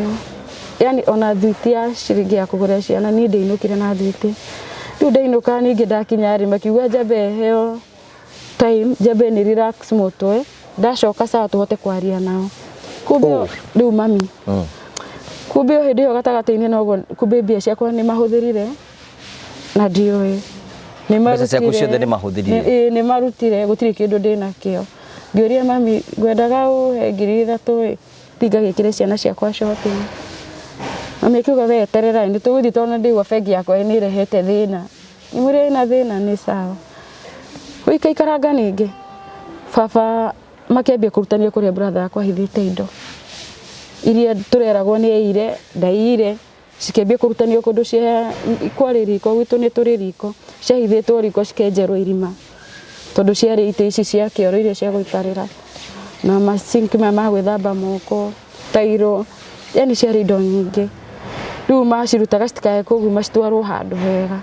[SPEAKER 1] yani ona thwiti ya ciringi ya kugura ciana ni ndinukire na thwiti riu ndainuka ningi ndakinya ri makiuga jabe heo time jabe ni relax mutwe ndacoka sawa tuhote kwaria nao kumbe riu mami kumbe hindi yo gatagati-ini nogo kumbe mbia ciakwa ni mahuthirire na ndioi ni
[SPEAKER 2] mbeca ciaku ciothe ni mahuthirire
[SPEAKER 1] ni marutire gutiri kindu ndina kio ngioria mami ngwendaga uhe ngiri 3 tinga gikire ciana ciakwa shopping mami akiuga we terera ni tuguthi tondu ndigwa bengi yakwa ni rehete thina imuri ina thina ni sawa wikaikaranga ningi baba makiambia kurutania kuria brother yakwa hithite indo iria tureragwo ni eire ndaire cikiambia kurutanio kundu cia kwari riko gwitu ni turi riko ciahithitwo riko cikenjerwo irima tondu ciari ite ici cia kioro iria cia guikarira na masinki ma gwithamba moko tairo yani ciari indo nyingi riu macirutaga citikae koguo macitwarwo handu hega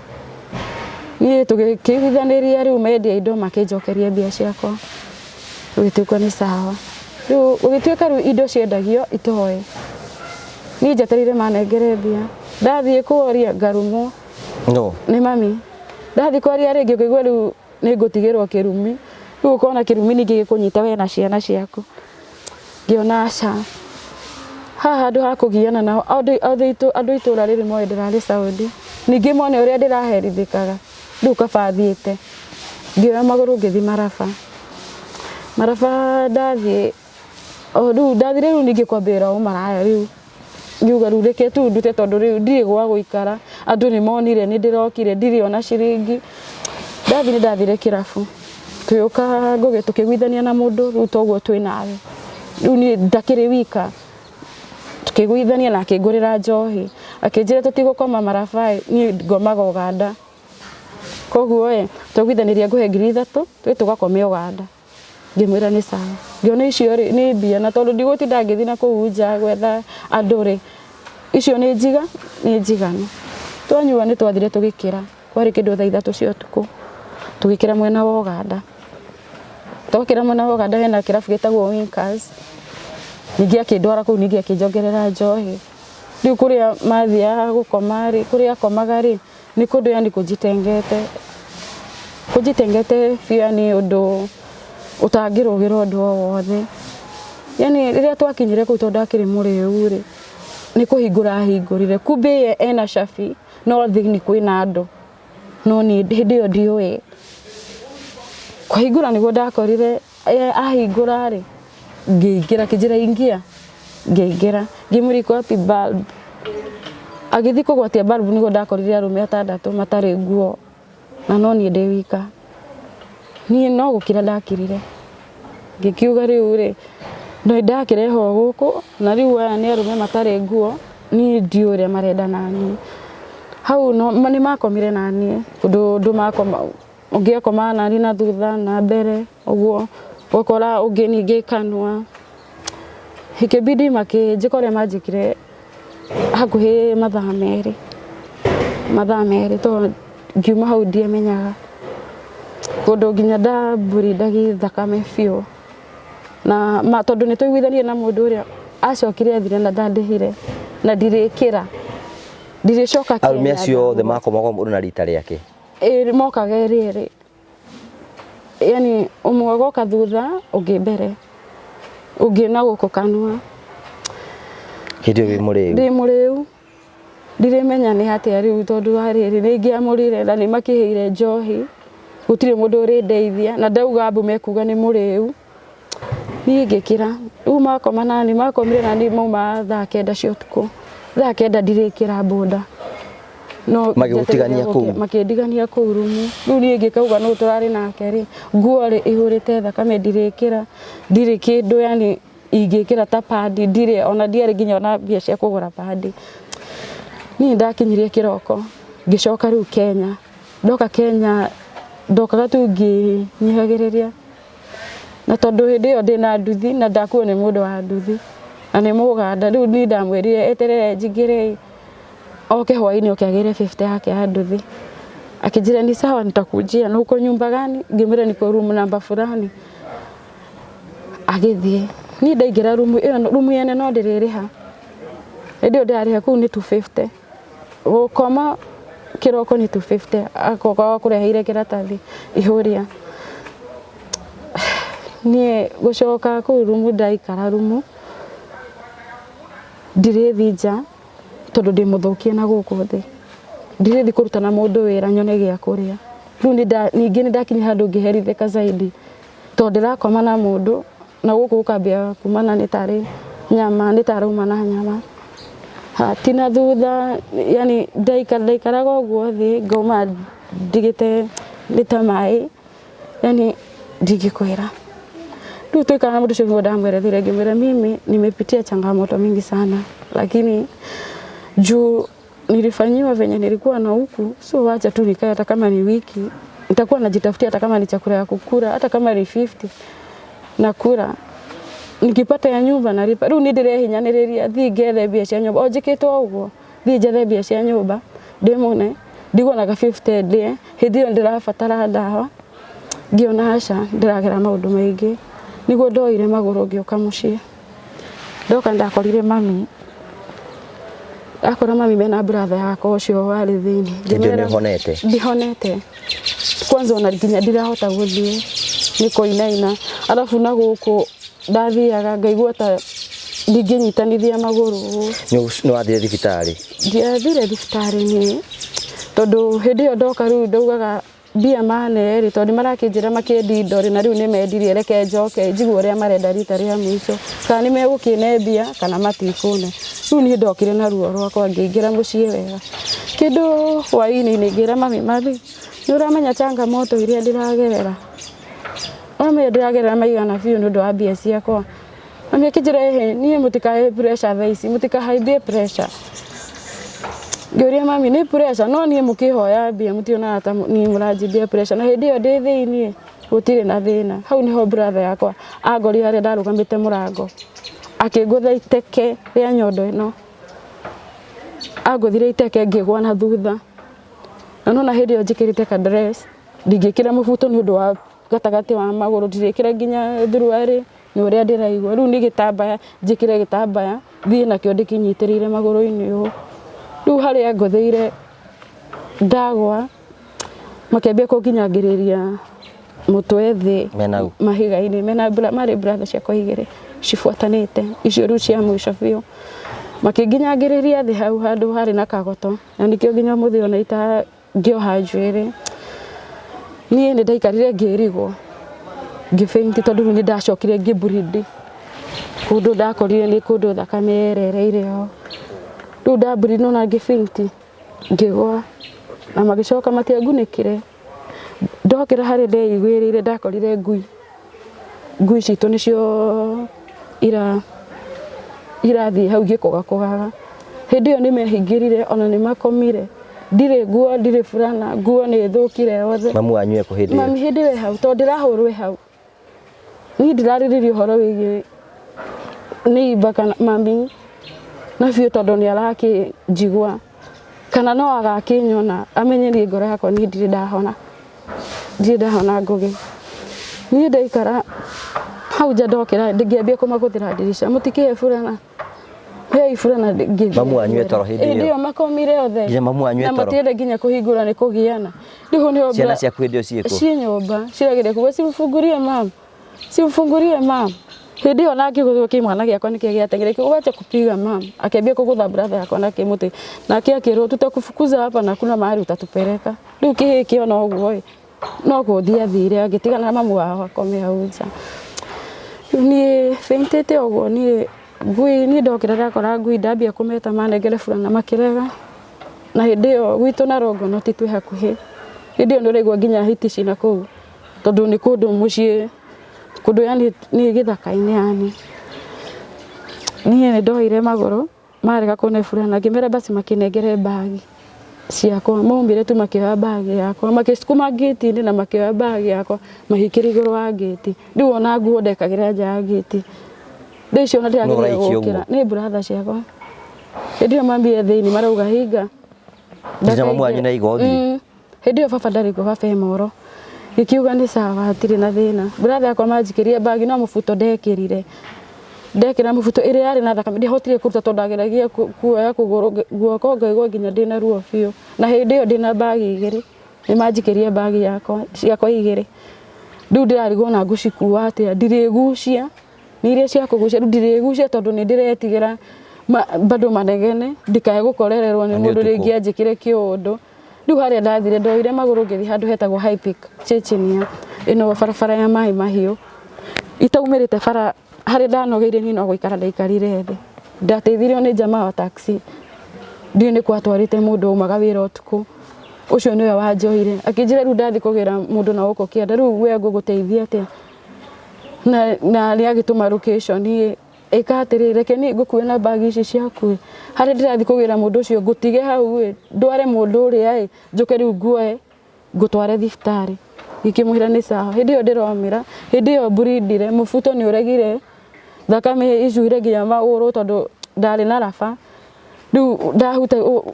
[SPEAKER 1] ni tugikiguithaniria riu mendia indo makinjokeria mbia ciakwa tugituika ni sawa riu ugituika riu indo ciendagio itoe ni njeterire manengere mbia ndathie kuoria ngarumo
[SPEAKER 2] no
[SPEAKER 1] ni mami ndathie kuoria ringi kuigua riu ni ngutigirwo kirumi riu ukona kirumi ningi gikunyita we na ciana ciaku ngiona aca haha andu ha kugiana nao andu itura riri moe ndirari Saudi ningi mone uria ndiraherithikaga riu kabathiite ngioya maguru ngithi Marafa ndathie riu ndathire riu ningi kwambira umaraya riu ngiuga riu reke tu ndute tondu riu ndiri gwa guikara andu ni monire ni ndirokire ndiri ona ciringi ndathire kirabu tuyuka ngugi tukiguithania na mundu riu toguo twi nawe riu ni ndakiri wika tukiguithania na akingurira njohi akinjira tutigukoma Marafai ni ngomaga Uganda koguo tugwithaniria nguhe ngiri 3 twi tugakome Uganda ngimwira ni sawa ngiona icio ni mbia na tondu ndigutinda ngithi na kuunja gwetha anduri icio ni njiganu twanyua ni twathire tugikira kwari kindu thaa 3 cia utuku tugikira mwena wa Uganda twakira mwena wa Uganda hena kirabu gitagwo Winkers ningi akindwara kuu ningi akinjongerera njohi riu kuria mathia gukomari kuria komagari ni kundu yani kujitengete fia ni undu utangirugira undu wothe yani riria twakinyire kuu tondu akiri muriu ri ni kuhingura hingurire kumbe ena shafi no thini kwina andu no ni hindi yo ndiwe kuhingura niguo ndakorire ahingura ri ngiingira kijira ngiingira ngimuriko happy bulb agithi kugwatia bulb niguo ndakorire arume 6 matari nguo na no ni ndi wika niĩ no gũkira ndakirire ngĩkiuga rĩu rĩ no ndakireho gũkũ na rĩu aya nĩ arũme matarĩ nguo niĩ ndiũ ũrĩa marenda naniĩ hau no nĩ makomire naniĩ ũndũ makoma ũngĩakoma naniĩ na thutha na mbere ũguo gũkora ũngĩ ningĩ kanua ikĩbidi makĩnjĩka manjĩkire hakuhĩ mathaa merĩ to ngiuma hau ndiamenyaga kũndũ nginya ndambũri ndagĩthakame biũ na tondũ nĩ tũiguithanie na mũndũ ũrĩa acokire athire na ndandĩhire na ndirĩkĩra ndirĩcoka Kenya
[SPEAKER 2] arũme acio othe makomaga mũndũ na rita rĩake
[SPEAKER 1] mokaga erĩ yani ũmwe goka thutha ũngĩ mbere ũngĩ na gũkũ kanua
[SPEAKER 2] hĩndĩ ĩyo
[SPEAKER 1] ndĩ mũrĩu ndirimenya nĩ atĩa rĩu tondũ harĩrĩ nĩngĩamũrire na nĩmakĩheire njohi gũtirĩ mũndũ ũrĩ ndeithia na ndauga ambu mekuga nĩ mũrĩu niĩ ngĩkira rĩu makoma nani makomire nani mauma thaa 9 cia ũtukũ thaa 9 ndirĩkĩra boda no makĩndigania kũu rumu rĩu niĩ ngĩkauga no tũrarĩ nake rĩ nguo ihũrĩte thakame ndirĩkĩra ndirĩ kĩndũ yani ingĩkĩra ta padi ndirĩ ona ndiarĩ nginya ona mbia cia kũgũra padi niĩ ndakinyirie kĩroko ngĩcoka rĩu Kenya ndoka Kenya ndokaga tu ngĩnyihagĩrĩria na tondũ hĩndĩ ĩyo ndĩna nduthi na ndakuo nĩ mũndũ wa nduthi na nĩ Mũganda rĩu niĩ ndamwĩrire eterere njingĩre oke hwainĩ ũkĩagĩre 50 yake ya nduthi akĩnjĩra ni sawa nitakujia na uko nyumba gani ngĩmwĩra niko room namba fulani agĩthiĩ niĩ ndaingĩra room yene no ndĩrĩrĩha hĩndĩ ĩyo ndĩrarĩha kũu nĩ 250 gũkoma kĩroko nĩ 250 akoka kũreheire kĩratathi ihũria niĩ gũcoka kũu room ndaikara room ndirĩthi nja tondũ ndĩmũthũkie na gũkũ thĩ ndirĩthi kũrutana mũndũ wĩra nyone gĩa kũrĩa rĩu ningĩ nĩ ndakinya handũ ngĩherithĩka zaidi tondũ ndĩrakoma na mũndũ na gũkũ gũkambia kumana nĩ tarĩ nyama nĩ tarauma na nyama tina thutha yani ndaikaraga ũguo thĩ ngauma ndigĩte nĩ ta maĩ yani ndingĩkwĩra rĩu tũikara na mũndũ ũcio ndamwerethere ngĩmwĩra mimi nimepitia changamoto mingi sana lakini juu nilifanyiwa venye nilikuwa na huku so wacha tu nikae hata kama ni wiki nitakuwa najitafutia hata kama ni chakula ya kukula hata kama ni 50 nakula nikipata ya nyumba nalipa rĩu nĩ ndĩrehinyanĩrĩria thi ngethe mbia cia nyumba onjĩkĩtwo ũguo thi njethe mbia cia nyumba ndĩmone ndiguonaga 50 ndĩe hĩndĩ ĩyo ndĩrabatara ndawa ngĩona aca ndĩragera maũndũ maingĩ nĩguo ndoire magũrũ ngĩũka mũciĩ ndoka ndakorire mami akora mami mena brother yakwa ũcio warĩ thĩinĩ ndihonete kwanza ona nginya ndirahota gũthiĩ nĩ kũinaina alafu na gũkũ ndathiaga ngaigua ta ndingĩnyitanithia magũrũ
[SPEAKER 2] nĩ wathire thibitarĩ
[SPEAKER 1] ndiathire thibitarĩ-inĩ tondũ hĩndĩ ĩyo ndoka rĩu ndaugaga mbia manerĩ tondũ marakĩnjĩra makĩendi indo na rĩu nĩ mendirie reke njoke njigue ũrĩa marenda rita rĩa mũico kana nĩ megũkĩne mbia kana matikũne rĩu niĩ ndokire na ruo rwakwa ngĩingĩra mũciĩ wega kĩndũ hwainĩ ngĩra mami nĩ ũramenya changamoto iria ndĩragerera mami ndĩragerera maigana biũ nĩ ũndũ wa mbia ciakwa mami akĩnjĩra niĩ mũtikahe pressure thaa ici mũtikahaimbie pressure ngĩũria mami nĩ pressure no niĩ mũkĩhoya mbia mũtionaga ta niĩ mũranjibia pressure na hĩndĩ ĩyo ndĩ thĩinĩ gũtirĩ na thĩna hau nĩho brother yakwa angorire harĩa ndarũgamĩte mũrango akĩngũtha iteke rĩa nyondo ĩno angũthire iteke ngĩgwa na thutha na nona hĩndĩ ĩyo njĩkĩrĩte ka dress ndingĩkĩra mũbuto nĩ ũndũ wa gatagatĩ wa magũrũ ndirĩkĩra nginya thuruarĩ nĩ ũrĩa ndĩraigua rĩu nĩ gĩtambaya njĩkĩre gĩtambaya thiĩ nakĩo ndĩkĩnyitĩrĩire magũrũ-inĩ ũũ rĩu harĩa ngũthĩire ndagwa makĩambia kũnginyangĩrĩria mũtwe thĩ mahiga-inĩ marĩ brother ciakwa igĩrĩ cibuatanĩte icio rĩu cia mũico biũ makĩnginyangĩrĩria thĩ hau handũ harĩ na kagoto na nĩkĩo nginya mũthĩ ona itangĩoha njuĩrĩ niĩ nĩ ndaikarire ngĩrigwo ngĩbĩnti tondũ nĩ ndacokire ngĩbreed kũndũ ndakorire nĩ kũndũ thakame yerereire ho rĩu ndabreed nona ngĩbĩnti ngĩgwa na magĩcoka matiangunĩkire ndokira hari ndeiguirire ndakorire ngui citũ nĩcio irathiĩ hau gĩkũgaga hĩndĩ ĩyo nĩmehingĩrire ona nĩmakomire ndirĩ nguo ndirĩ burana nguo nĩ thũkire yothe
[SPEAKER 2] mamu wanyu eko hĩndĩ
[SPEAKER 1] mami hĩndĩ ĩyo hau tondũ ndĩrahũrwo hau niĩ ndirarĩrĩria ũhoro wĩgiĩ nĩimba kana mami na biũ tondũ nĩarakĩnjigua kana no agakĩnyona amenye niĩ ngoro yakwa niĩ ndirĩ ndahona ngũgĩ niĩ ndaikara hau nja ndokĩra ngĩambia kũmagũthĩra ndirisha mũtikĩhe burana he burana
[SPEAKER 2] mamu wanyu etoro hĩndĩ
[SPEAKER 1] ĩyo makomire othe
[SPEAKER 2] nginya mamu wanyu etoro
[SPEAKER 1] na matiende nginya kũhingũra nĩ kũgiana rĩu nĩ
[SPEAKER 2] ciana ciaku hĩndĩ ĩyo ciĩkũ
[SPEAKER 1] ciĩ nyũmba ciragĩrĩria kuga simfungurie mam hĩndĩ ĩyo na ngĩgũthwo kĩmwana gĩakwa nĩkĩo gĩateng'era wacha kupiga mam akĩambia kũgũtha brother yakwa na kĩmũtĩ nake akĩrwo tutakufukuza hapa na kuna mahali utatupeleka rĩu kĩhĩ kĩona ũguo no gũthiĩ athire agĩtigana na mamu wao akome hau nja niĩ faintĩte ũguo niĩ ndokĩra ndakora ngui ndambia kũmeta manengere burana makĩrega na hĩndĩ ĩyo gwitũ na Rongono ti twĩ hakuhĩ hĩndĩ ĩyo nĩũraigua nginya hiti cina kũu tondũ nĩ kũndũ mũciĩ kũndũ yani nĩ gĩthaka-inĩ yani niĩ nĩndoire magũrũ marega kũne burana ngĩmera basi makĩnengere bagi ciakwa maumire tu makĩoya bagi yakwa magĩcukuma ngĩti-inĩ na makĩoya bagi yakwa mahingĩre igũrũ wa ngĩti rĩu ona nguo ndekagĩra nja ya ngĩti rĩu icio ona ndĩragĩrĩire gũkĩra nĩ brother ciakwa hĩndĩ ĩyo mambire thĩinĩ marauga hinga
[SPEAKER 2] nginya mamu wanyu na igothi
[SPEAKER 1] hĩndĩ ĩyo baba ndarĩ kuo baba e Moro gĩkiuga nĩ sawa hatirĩ na thĩna brother yakwa manjikĩrie bagi no mũbuto ndekĩra mũbuto ĩrĩa yarĩ na thakame ndĩahotire kũruta tondũ ndageragia kuoya kũgũrũ guoko ngaigua nginya ndĩna ruo biũ na hĩndĩ ĩyo ndĩna bagi igĩrĩ nĩmanjikĩrie bagi ciakwa igĩrĩ rĩu ndĩrarigwo na ngũcikua atĩa ndirĩgucia nĩ iria cia kũgucia rĩu ndirĩgucia tondũ nĩ ndĩretigĩra bado manegene ndikae gũkorererwo nĩ mũndũ rĩngĩ anjĩkĩre kĩũndũ rĩu harĩa ndathire ndoire magũrũ ngĩthiĩ handũ hetagwo High Peak Chechenia ĩno barabara ya maĩ mahiũ itaumĩrĩte bara harĩa ndanogeire niĩ no gũikara ndaikarire thĩ ndateithirio nĩ jamaa wa taxi ndiũ nĩ kwatwarĩte mũndũ umaga wĩra ũtukũ ũcio nĩwe wanjoire akĩnjĩra rĩu ndathiĩ kũgĩra mũndũ na gũkũ kĩanda rĩu we ngũgũteithia atĩa na nĩ agĩtũma location ĩka atĩrĩrĩ reke niĩ ngũkue na bagi ici ciaku harĩa ndĩrathiĩ kũgĩra mũndũ ũcio ngũtige hau ndware mũndũ ũrĩa njũke rĩu nguoe ngũtware thibitarĩ ngĩkĩmwĩra nĩ sawa hĩndĩ ĩyo ndĩromĩra hĩndĩ ĩyo mburindire mũbuto nĩ ũregire thakame icuire nginya magũrũ tondũ ndarĩ na raba rĩu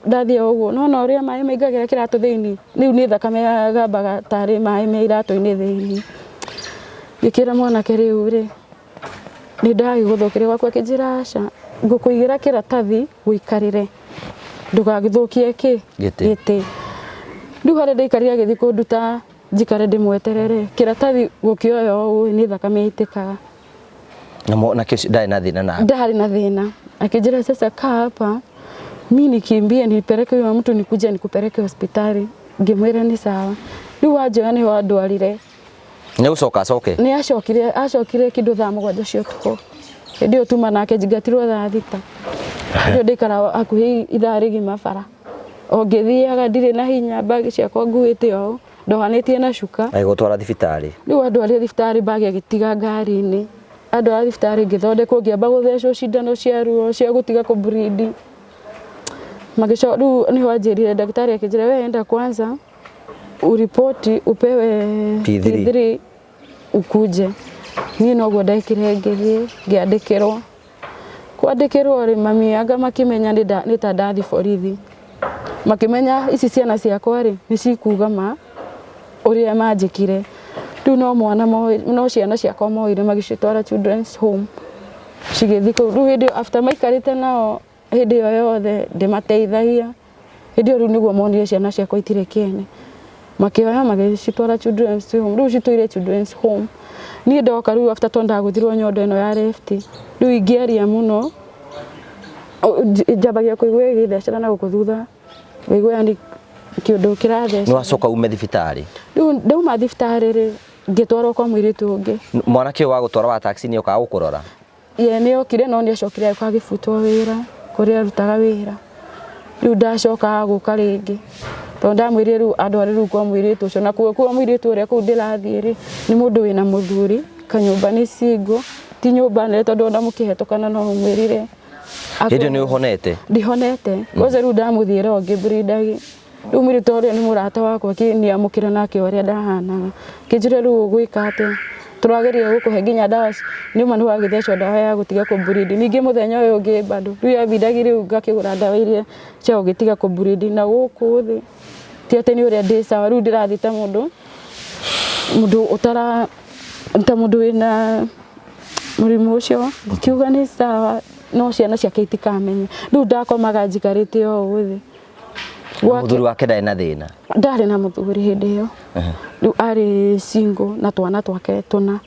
[SPEAKER 1] ndathiĩ ũguo no ũrĩa maĩ maingagĩra kĩratũ thĩinĩ rĩu nĩ thakame yagambaga tarĩ maĩ me iratũ-inĩ thĩinĩ ngĩkĩra mwanake rĩu nĩ ndagĩgũthũkĩre gwakwa akĩnjĩra aca ngũkũigĩra kĩratathi wĩikarĩre ndũgagĩthũkie gĩtĩ rĩu harĩa ndaikarire agĩthiĩ kũnduta njikare ndĩmweterere kĩratathi gũkĩoya ũũ nĩ thakame yaitĩkaga
[SPEAKER 2] na kesi ndarĩ na thĩna na
[SPEAKER 1] ndarĩ na thĩna akĩnjĩra sasa kaa hapa mimi nikimbie nipeleke huyo mtu nikuje nikupeleke hospitali ngĩmwĩra nĩ sawa rĩu wanjoya nĩho andwarire
[SPEAKER 2] nĩ gũcoka acoke
[SPEAKER 1] nĩ acokire kĩndũ thaa 7 cia ũtukũ hĩndĩ ĩyo tuma nake njingatirwo thaa 6 rĩu ndaikara hakuhĩ ithaa rĩgima bara o ngĩthiaga ndirĩ na hinya bagi ciakwa nguĩte o ndohanĩtie na cuka
[SPEAKER 2] agĩgũtwara thibitarĩ
[SPEAKER 1] rĩu andwarire thibitarĩ bagi agĩtiga ngari-inĩ andwara thibitarĩ ngĩthondekwo ngĩamba gũthecwo cindano cia ruo cia gũtiga kũbreed magĩcoka rĩu nĩho anjĩrire daktari akĩnjĩra we enda kwanza uripoti upewe P3 ukuje niĩ noguo ndaikire ngĩthiĩ ngĩandĩkĩrwo kwandĩkĩrwo rĩ mami anga makĩmenya nĩ ta ndathi borithi makĩmenya ici ciana ciakwa rĩ nĩ cikuga ma ũrĩa manjĩkire rĩu no ciana ciakwa moire magĩcitwara children's home cigĩthiĩ kũu rĩu hĩndĩ after maikarĩte nao hĩndĩ ĩyo yothe ndĩmateithagia hĩndĩ ĩyo rĩu nĩguo monire ciana ciakwa itirĩ kĩene makĩoya magĩcitwara children's home rĩu citũire children's home niĩ ndoka rĩu after to ndagũthirwo nyondo ĩno ya left rĩu ingĩaria mũno njambagia kũigua ĩgĩthecera na gũkũ thutha ngaigua yani kĩũndũ kĩrathece
[SPEAKER 2] nĩ wacoka ume thibitarĩ
[SPEAKER 1] rĩu ndauma thibitarĩ rĩ ngĩtwarwo kwa mũirĩtu ũngĩ
[SPEAKER 2] mwanake ũyũ wa gũtwara wa taxi nĩ okaga gũkũrora
[SPEAKER 1] ye nĩ okire no nĩ acokire agĩbutwo wĩra kũrĩa arutaga wĩra rĩu ndacoka gũka rĩngĩ to ndamwire riu andu ari riu kwa mwire tu na kwa mwire tu ria ku ndirathie ri ni mundu wina muthuri kanyumba ni singo ti nyumba ne tondu ndamukihetokana no mwirire
[SPEAKER 2] Hĩndĩ nĩ ũhonete?
[SPEAKER 1] Ndihonete. Koza riu ndamuthire onge bridagi. Riu mwire toria ni murata wakwa ni amukira nake oria ndahanaga. Kinjire riu gwika ate. Turageria gukuhe nginya dawa ni manu wagithecwo dawa ya gutiga ku breed. Ningi muthenya uyu ungi bado. Riu yabindagi riu ngakigura dawa iria cia gutiga ku breed na guku thi. Ti ate ni uria ndi sawa riu ndirathita mundu utara nta mundu wina murimu ucio kiuga ni sawa no ciana ciake itikamenya riu ndakomaga njikarite o uthi
[SPEAKER 2] muthuri wake ndari na thina
[SPEAKER 1] ndari na muthuri hindi iyo riu ari single na twana twake tuna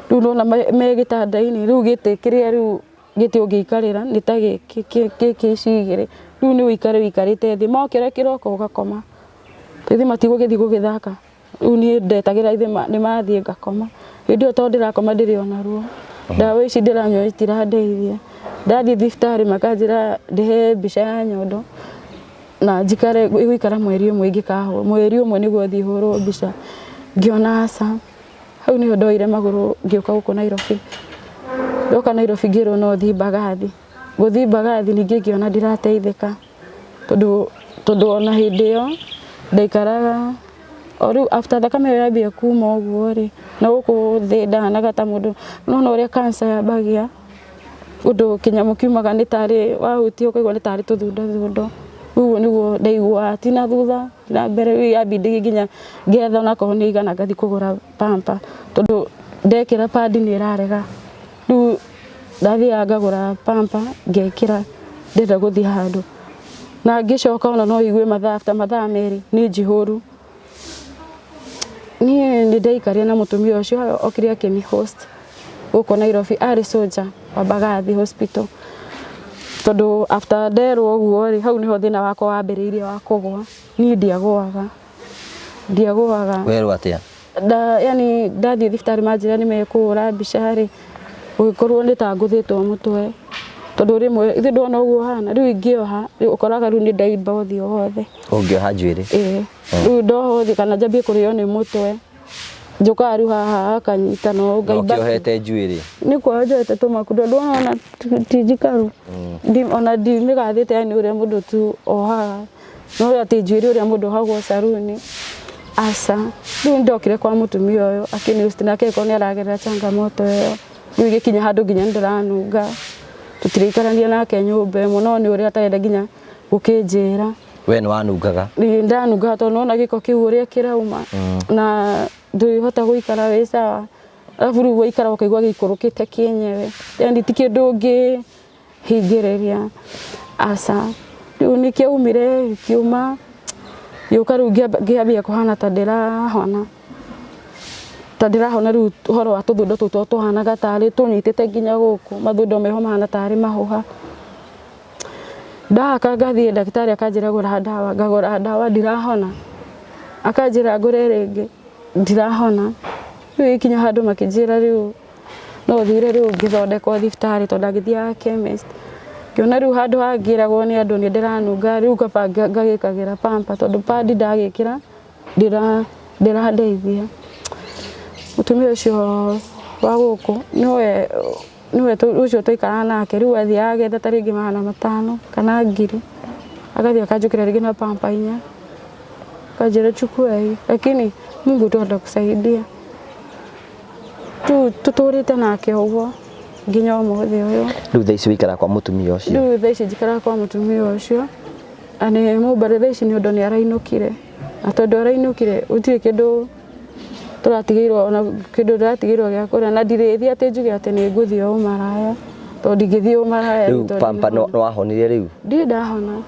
[SPEAKER 1] riu nona me gitandaini riu gite kiria riu gite ungiikarira ni ta gikicigire riu ni wikarite thi mokire kiroko ugakoma ithi matigo githi gugithaka riu ni ndetagira ithi ni mathie ngakoma hindi to ndirakoma ndiri ona ruo dawa ici ndiranywa itirandeithia ndathi thiftari makanjira ndihe mbica ya nyondo na njikare gwikara mweri umwe ngikaho mweri umwe niguo thi horo mbica ngiona asa hau ni ndoire maguru ngioka guko Nairobi ndoka Nairobi ngiro no thi Bagathi guthi Bagathi ningi ngiona ndirateithika tondu ona hindi yo ndaikaraga oru after thakame yambia kuma uguo ri na guku thi ndahanaga ta mundu no uria cancer yabagia undu kinyamu kiumaga ni tari wahuti ukaigwa ni tari thundo uguo niguo ndaigua tina thutha na mbere yambindigi nginya ngetha na kohoni igana ngathi kugura pampa tondu ndekira padi ni irarega riu ndathi ngagura pampa ngekira ndenda guthi handu na ngicoka ona no igue mathaa after mathaa meri ni njihuru ni ndaikaria na mutumia ucio okire akimi host guko Nairobi ari soldier wa Bagathi hospital tondu after nderwo uguo ri hau niho thina wakwa wambiriirie wa kugwa ni ndiagwaga
[SPEAKER 2] werwo atia
[SPEAKER 1] yani ndathi thiftari majira ni mekura mbica ri ugikorwo ni ta nguthitwo mutwe tondu rimwe ithi ndona uguo hana riu ingioha ukoraga riu ni ndaimba uthi wothe
[SPEAKER 2] ungioha njuiri
[SPEAKER 1] riu ndohothi kana njambie kurio ni mutwe njuka riu haha akanyita no ngaimba
[SPEAKER 2] ukiohete njuiri
[SPEAKER 1] ni kwa njoete tumakundo ndona tijikaru ona ndimigathite yani uria mundu tu ohaga no ati njuiri uria mundu hagwo saruni asa riu ndokire kwa mutumia uyu akini ustina keko ni aragerera changamoto iyo riu gikinya handu nginya ndiranunga tutirikarania nake nyumba imwe no ni uria atarenda nginya gukinjira
[SPEAKER 2] we ni wanungaga
[SPEAKER 1] ni ndanunga tondu ona giko kiu uria kirauma na ndihota guikara wi sawa alafu riu guikara ukaigua gikurukite kienyewe yani ti kindu ngihingiriria asa riu nikiaumire kiuma yuka riu ngiambia kuhana ta ndirahona riu horo wa tuthundo tutu tuhanaga tari tunyitite nginya guku mathundo meho mahana tari mahuha ndaka ngathie daktari akanjira gura dawa ndirahona akanjira ngure ringi ndirahona riu ikinya handu makinjira riu no thire riu ngithondekwo thiftari tondu ngithia chemist kiona riu handu hangiragwo ni andu ni ndiranunga riu ngabanga ngagikagira pampa tondu padi ndagikira ndirandeithia mutumia ucio wa guku niwe ucio tuikara nake riu athia agetha ta ringi 500 kana 1000 agathi akanjukira ringi na pampa 4 kajira chukua hii lakini Mungu tonda kusaidia tuturite nake uguo nginya umuthi uyu
[SPEAKER 2] riu thaici wikara kwa mutumia ucio
[SPEAKER 1] riu thaici njikara kwa mutumia ucio ani mubare thaici ni undu ni arainukire atondu arainukire utire kindu turatigirwo ona kindu turatigirwo gya kuria na ndirithi ati njuge ati ni nguthi o maraya tondu ngithii o maraya
[SPEAKER 2] riu pampa no wahonire riu
[SPEAKER 1] ndi ndahona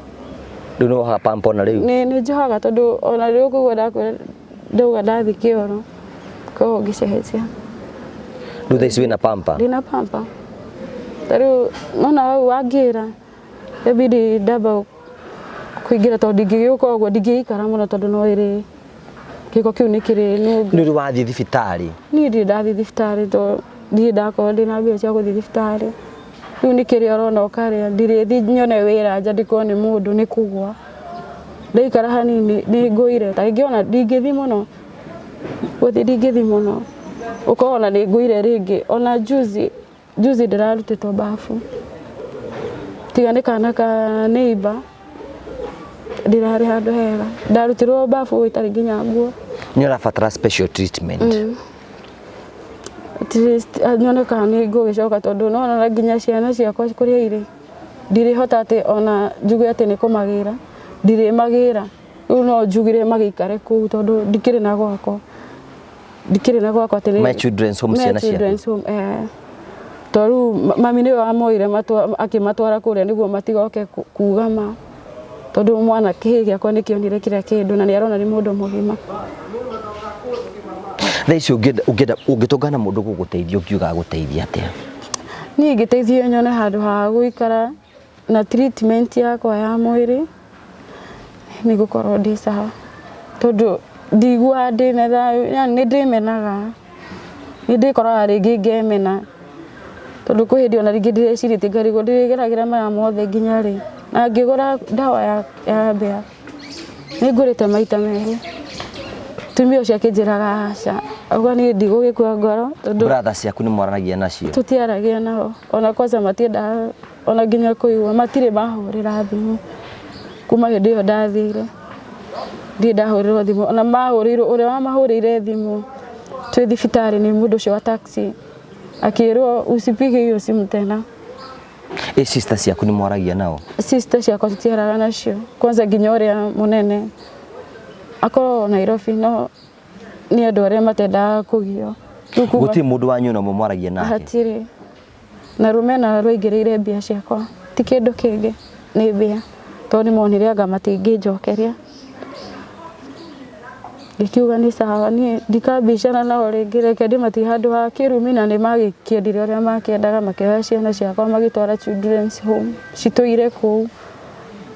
[SPEAKER 2] riu no ha pampa na riu
[SPEAKER 1] ni njohaga tondu ona riu kugwa ndakwira ndauga ndathi kioro ko ngicehecia
[SPEAKER 2] riu thaici wina pampa
[SPEAKER 1] ndina pampa riu nona wau wangira ebidi ndamba kuingira tondu ndingiuka uguo ndingiikara muno tondu no iri giko kiu nikiri nunga
[SPEAKER 2] ni wathi thibitari
[SPEAKER 1] ni ndathi thibitari to ndi ndako ndina mbia cia guthi thibitari riu nikiri orona ukaria ndirithi nyone wira nja ndikone mundu ni kugwa ndaikara hanini nĩ ngũire ta rĩngĩ ona ndingĩthi mũno gũthiĩ ndingĩthi mũno ũkona nĩ ngũire rĩngĩ ona juzi ndĩrarutĩtwo bafu tiga nĩ kana ka neighbor ndirarĩ handũ hega ndarutirwo bafu itarĩ nginya nguo
[SPEAKER 2] nĩ ũrabatara special treatment
[SPEAKER 1] at least nyoneka nĩ ngũgĩcoka tondũ nona nginya ciana ciakwa kũrĩa irĩ ndirĩhota atĩ ona njuge atĩ nĩ kũmagĩra ndirĩmagĩra rĩu no njugire magĩikare kũu tondũ ndikĩrĩ na gwakwa atĩ
[SPEAKER 2] my children's home ciana ciaku
[SPEAKER 1] tondũ mami nĩwe wamoire akĩmatwara kũrĩa nĩguo matigoke kugama tondũ mwana kĩhĩ gĩakwa nĩkĩonire kĩrĩa kĩndũ na nĩarona nĩ mũndũ mũgima
[SPEAKER 2] thaa ici ũngĩtũngana mũndũ gũgũteithia ũkiuga gũteithia atĩa
[SPEAKER 1] niĩ ingĩteithio nyone handũ ha gũikara na treatment yakwa ya mwĩrĩ nĩ gũkorwo ndĩ sawa tondũ ndigua ndĩna thayũ yani nĩ ndĩmenaga nĩ ndĩkoraga rĩngĩ ngemena tondũ kwĩ hĩndĩ ona rĩngĩ ndĩrecirĩtie ngarigwo ndĩrĩgeragĩra maya mothe nginya rĩ na ngĩgũra ndawa ya mbĩa nĩ ngũrĩte maita merĩ tumia ũcio akĩnjĩraga aca auga niĩ ndigũgĩkua ngoro tondũ
[SPEAKER 2] brother ciaku nĩ mwaranagia nacio
[SPEAKER 1] tũtiaragia nao ona kwanza matiendaga ona nginya kũigua matirĩ mahũrĩra thimũ kuma hĩndĩ ĩyo ndathire ndirĩ ndahũrĩrwo thimũ ona mahũrĩirwo ũrĩa wamahũrĩire thimũ twĩ thibitarĩ nĩ mũndũ ũcio wa taxi akĩrwo usipige hiyo simu tena
[SPEAKER 2] sister ciaku nĩ mwaragia nao
[SPEAKER 1] sister ciakwa tutiaraga nacio kwanza nginya ũrĩa mũnene akorwo Nairobi no nĩ andũ arĩa matendaga kũgio
[SPEAKER 2] gũtirĩ mũndũ wanyu na mwaragia nake
[SPEAKER 1] hatirĩ na rũmena rũingĩrĩire mbia ciakwa ti kĩndũ kĩngĩ nĩ mbia tondũ nĩ monire anga matingĩnjokeria ndikiuga nĩ sawa niĩ ndikambicana nao rĩngĩ reke ndĩmatige handũ ha kĩrumi na nĩ magĩkĩendire ũrĩa makĩendaga makĩoya ciana ciakwa magĩtwara children's home citũire kũu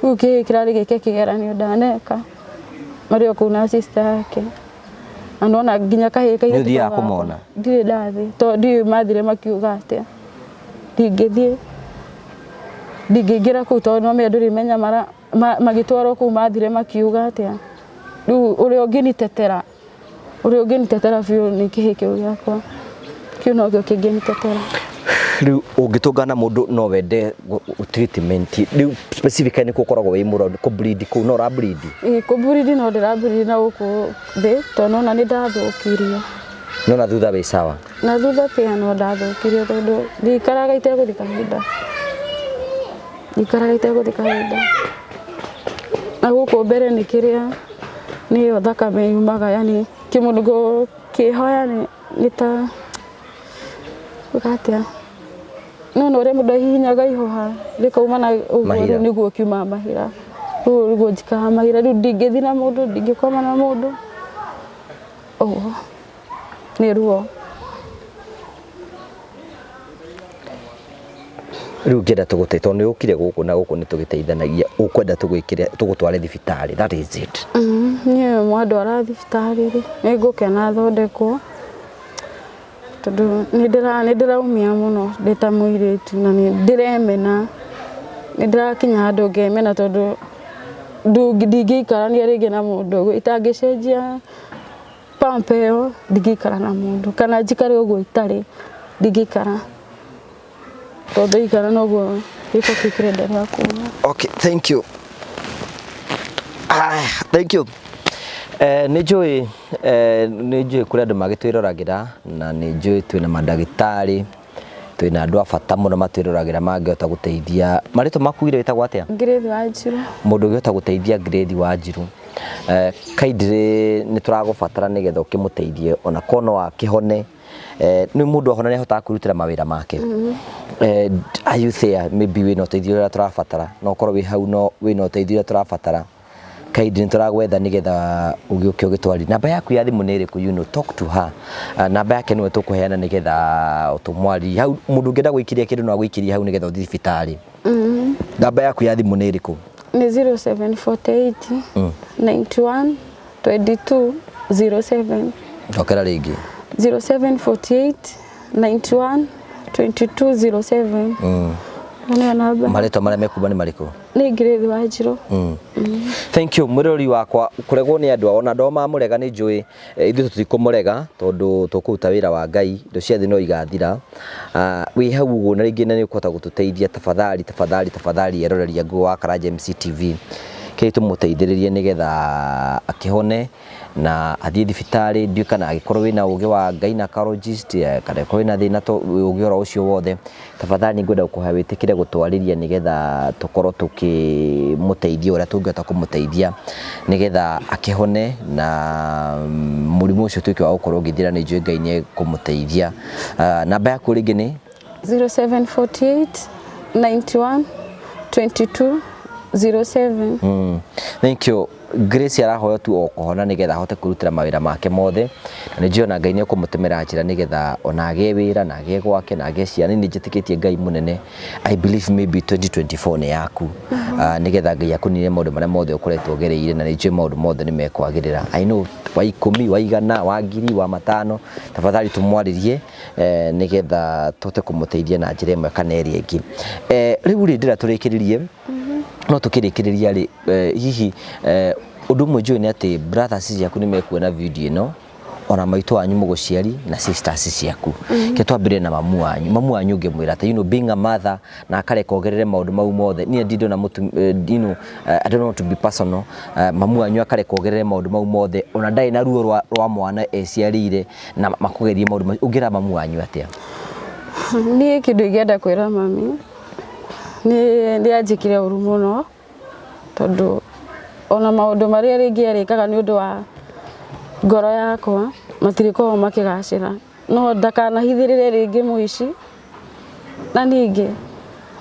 [SPEAKER 1] rĩu kĩhĩ kĩrarĩ gĩke kĩgeranio ndaneka marĩ o kũu na sister yake na nona nginya kahĩ kairĩtu
[SPEAKER 2] nĩũthiaga kũmona
[SPEAKER 1] ndirĩ ndathi tondũ ndiũĩ mathire makiuga atĩa ndingĩingĩra kũu tondũ no mea ndũrĩmenya magĩtwarwo kũu mathire makiuga atĩa rĩu ũrĩa ũngĩnitetera biũ nĩ kĩhĩ kĩu gĩakwa kĩu nokĩo kĩngĩnitetera
[SPEAKER 2] rĩu ũngĩtũngana mũndũ no wende treatment rĩu specifically nĩ kũkoragwo wĩ mũrwaru kũ-bleed kũu no ũra-bleed
[SPEAKER 1] kũ-bleed no ndĩra-bleed na gũkũ thĩ tondũ nona nĩ ndathũkirio
[SPEAKER 2] no na thutha wĩ sawa
[SPEAKER 1] na thutha pia no ndathũkirio tondũ ndikaraga itegũthiĩ kahinda na gũkũ mbere nĩ kĩrĩa nĩyo thakame yumaga yani kĩmũnũgũ kĩhoya nĩ ta ũgatĩa no ũrĩa mũndũ ahihinyaga ihoha rĩkauma na ũguo rĩu nĩguo kiuma mahira rĩu nĩguo njikaga mahira rĩu ndingĩthi na mũndũ ndingĩkoma na mũndũ ũguo nĩ ruo
[SPEAKER 2] rĩu ngĩenda tũgũteithia tondũ nĩ ũkire gũkũ na gũkũ nĩ tũgĩteithanagia ũkwenda tũgũtware thibitarĩ that is it
[SPEAKER 1] niĩ mwandwara thibitarĩ rĩ nĩ ngũkena thondekwo tondũ nĩ ndĩraumia mũno ndĩ ta mũirĩtu na nĩ ndĩremena nĩ ndĩrakinya handũ ngemena tondũ ndingĩikarania rĩngĩ na mũndũ itangĩcenjia pampa ĩyo ndingĩikara na mũndũ kana njikare ũguo itarĩ ndingĩikara tondũ ikara noguo gĩko kĩu kĩrenderea kuuma
[SPEAKER 2] okay thank you nĩ njũĩ kũrĩ andũ magĩtwĩroragĩra na nĩ njũĩ twĩna mandagĩtarĩ twĩna andũ a bata mũno matwĩroragĩra mangĩhota gũteithia marĩtwa maku wĩtagwo atĩa
[SPEAKER 1] Grace Wanjiru
[SPEAKER 2] mũndũ ũngĩhota gũteithia Grace Wanjiru kaindĩ nĩ tũragũbatara nĩgetha ũkĩmũteithie ona kono akĩhone nĩ mũndũ ahona nĩ ahotaga kwĩrutĩra mawĩra make are you there maybe wĩna ũteithio ũrĩa tũrabatara no ũkorwo wĩ hau no wĩna ũteithio ũrĩa tũrabatara kaindĩ nĩ tũragwetha nĩgetha ũgĩũke ũgĩtwari namba yaku ya thimũ nĩ ĩrĩkũ you know talk to her namba yake nĩwe tũkũheana nĩgetha ũtũmwari hau mũndũ ũngĩenda gwĩkiria kĩndũ no agwĩkirie hau nĩgetha ũthiĩ thibitarĩ namba yaku ya thimũ nĩ ĩrĩkũ
[SPEAKER 1] nĩ 0748 91 22 07
[SPEAKER 2] ndokera rĩngĩ
[SPEAKER 1] 0748 91 22 07 nĩ namba
[SPEAKER 2] marĩtwa marĩa mekuuma nĩ marĩkũ
[SPEAKER 1] Nĩ Grace Wanjirũ.
[SPEAKER 2] Thank you mũrori wakwa kuregwo nĩ andũ ona ndoma mũrega nĩ njũĩ ithuĩ tũtikũmũrega tondũ tũkũruta wĩra wa Ngai indo cia thĩ no igathira wĩ hau ũguo na rĩngĩ nĩ ũkũhota gũtũteithia tafadhali eroreria Ngũgĩ wa Karanja MC-TV kĩ tũmũteithĩrĩrie nĩgetha akĩhone na athiĩ thibitarĩ ndiũ kana agĩkorwo wĩna ũgĩ wa gynecologist kana agĩkorwo wĩna thĩna ũgĩ oro ũcio wothe tafadhali ngwenda gũkũhoya wĩtĩkĩre gũtwarĩria nĩgetha tũkorwo tũkĩmũteithia ũrĩa tũngĩhota kũmũteithia nĩgetha akĩhone na mũrimũ ũcio tuĩke wa gũkorwo ũgĩthira nĩ njũĩ Ngai nĩ kũmũteithia namba yaku rĩngĩ nĩ
[SPEAKER 1] 0748 91 22 07.
[SPEAKER 2] Thank you. Grace arahoya tu o kũhona nĩgetha ahote kũrutĩra mawĩra make mothe na nĩ njĩona Ngai nĩ kũmũtũmĩra njĩra nĩgetha ona agĩe wĩra na agĩe gwake na agĩe ciana nĩ njĩtĩkĩtie Ngai mũnene I believe maybe 2024 nĩ yaku nĩgetha Ngai akũnine maũndũ marĩa mothe ũkoretwo ũgereire na nĩ njũĩ maũndũ mothe nĩ mekwagĩrĩra I know wa 10 wa 100 wa 1000 wa 500 tafadhali tũmwarĩrie nĩgetha tũhote kũmũteithia na njĩra ĩmwe kana ĩrĩa ĩngĩ rĩu rĩndĩra tũrĩkĩrĩrie no tũkĩrĩkĩrĩria rĩ hihi ũndũ ũmwe njũĩ nĩ atĩ brothers ciaku nĩ mekuona video ĩno ona maitũ wanyu mũgũciari na sisters ciaku ke twambire na mamu wanyu ngĩmwĩra atĩ being a mother na akareka ogerere maũndũ mau mothe niĩ ndindo na I don't want to be personal mamu wanyu akareka ogerere maũndũ mau mothe ona ndarĩ na ruo rwa mwana eciarĩire na makũgerie maũndũ mau ũngĩra mamu wanyu atĩa
[SPEAKER 1] niĩ kĩndũ ingĩenda kwĩra mami nĩ anjĩkire ũru mũno tondũ ona maũndũ marĩa rĩngĩ arĩkaga nĩ ũndũ wa ngoro yakwa matirĩkoragwo makĩgacĩra no ndakanahithĩrĩre rĩngĩ mũici na ningĩ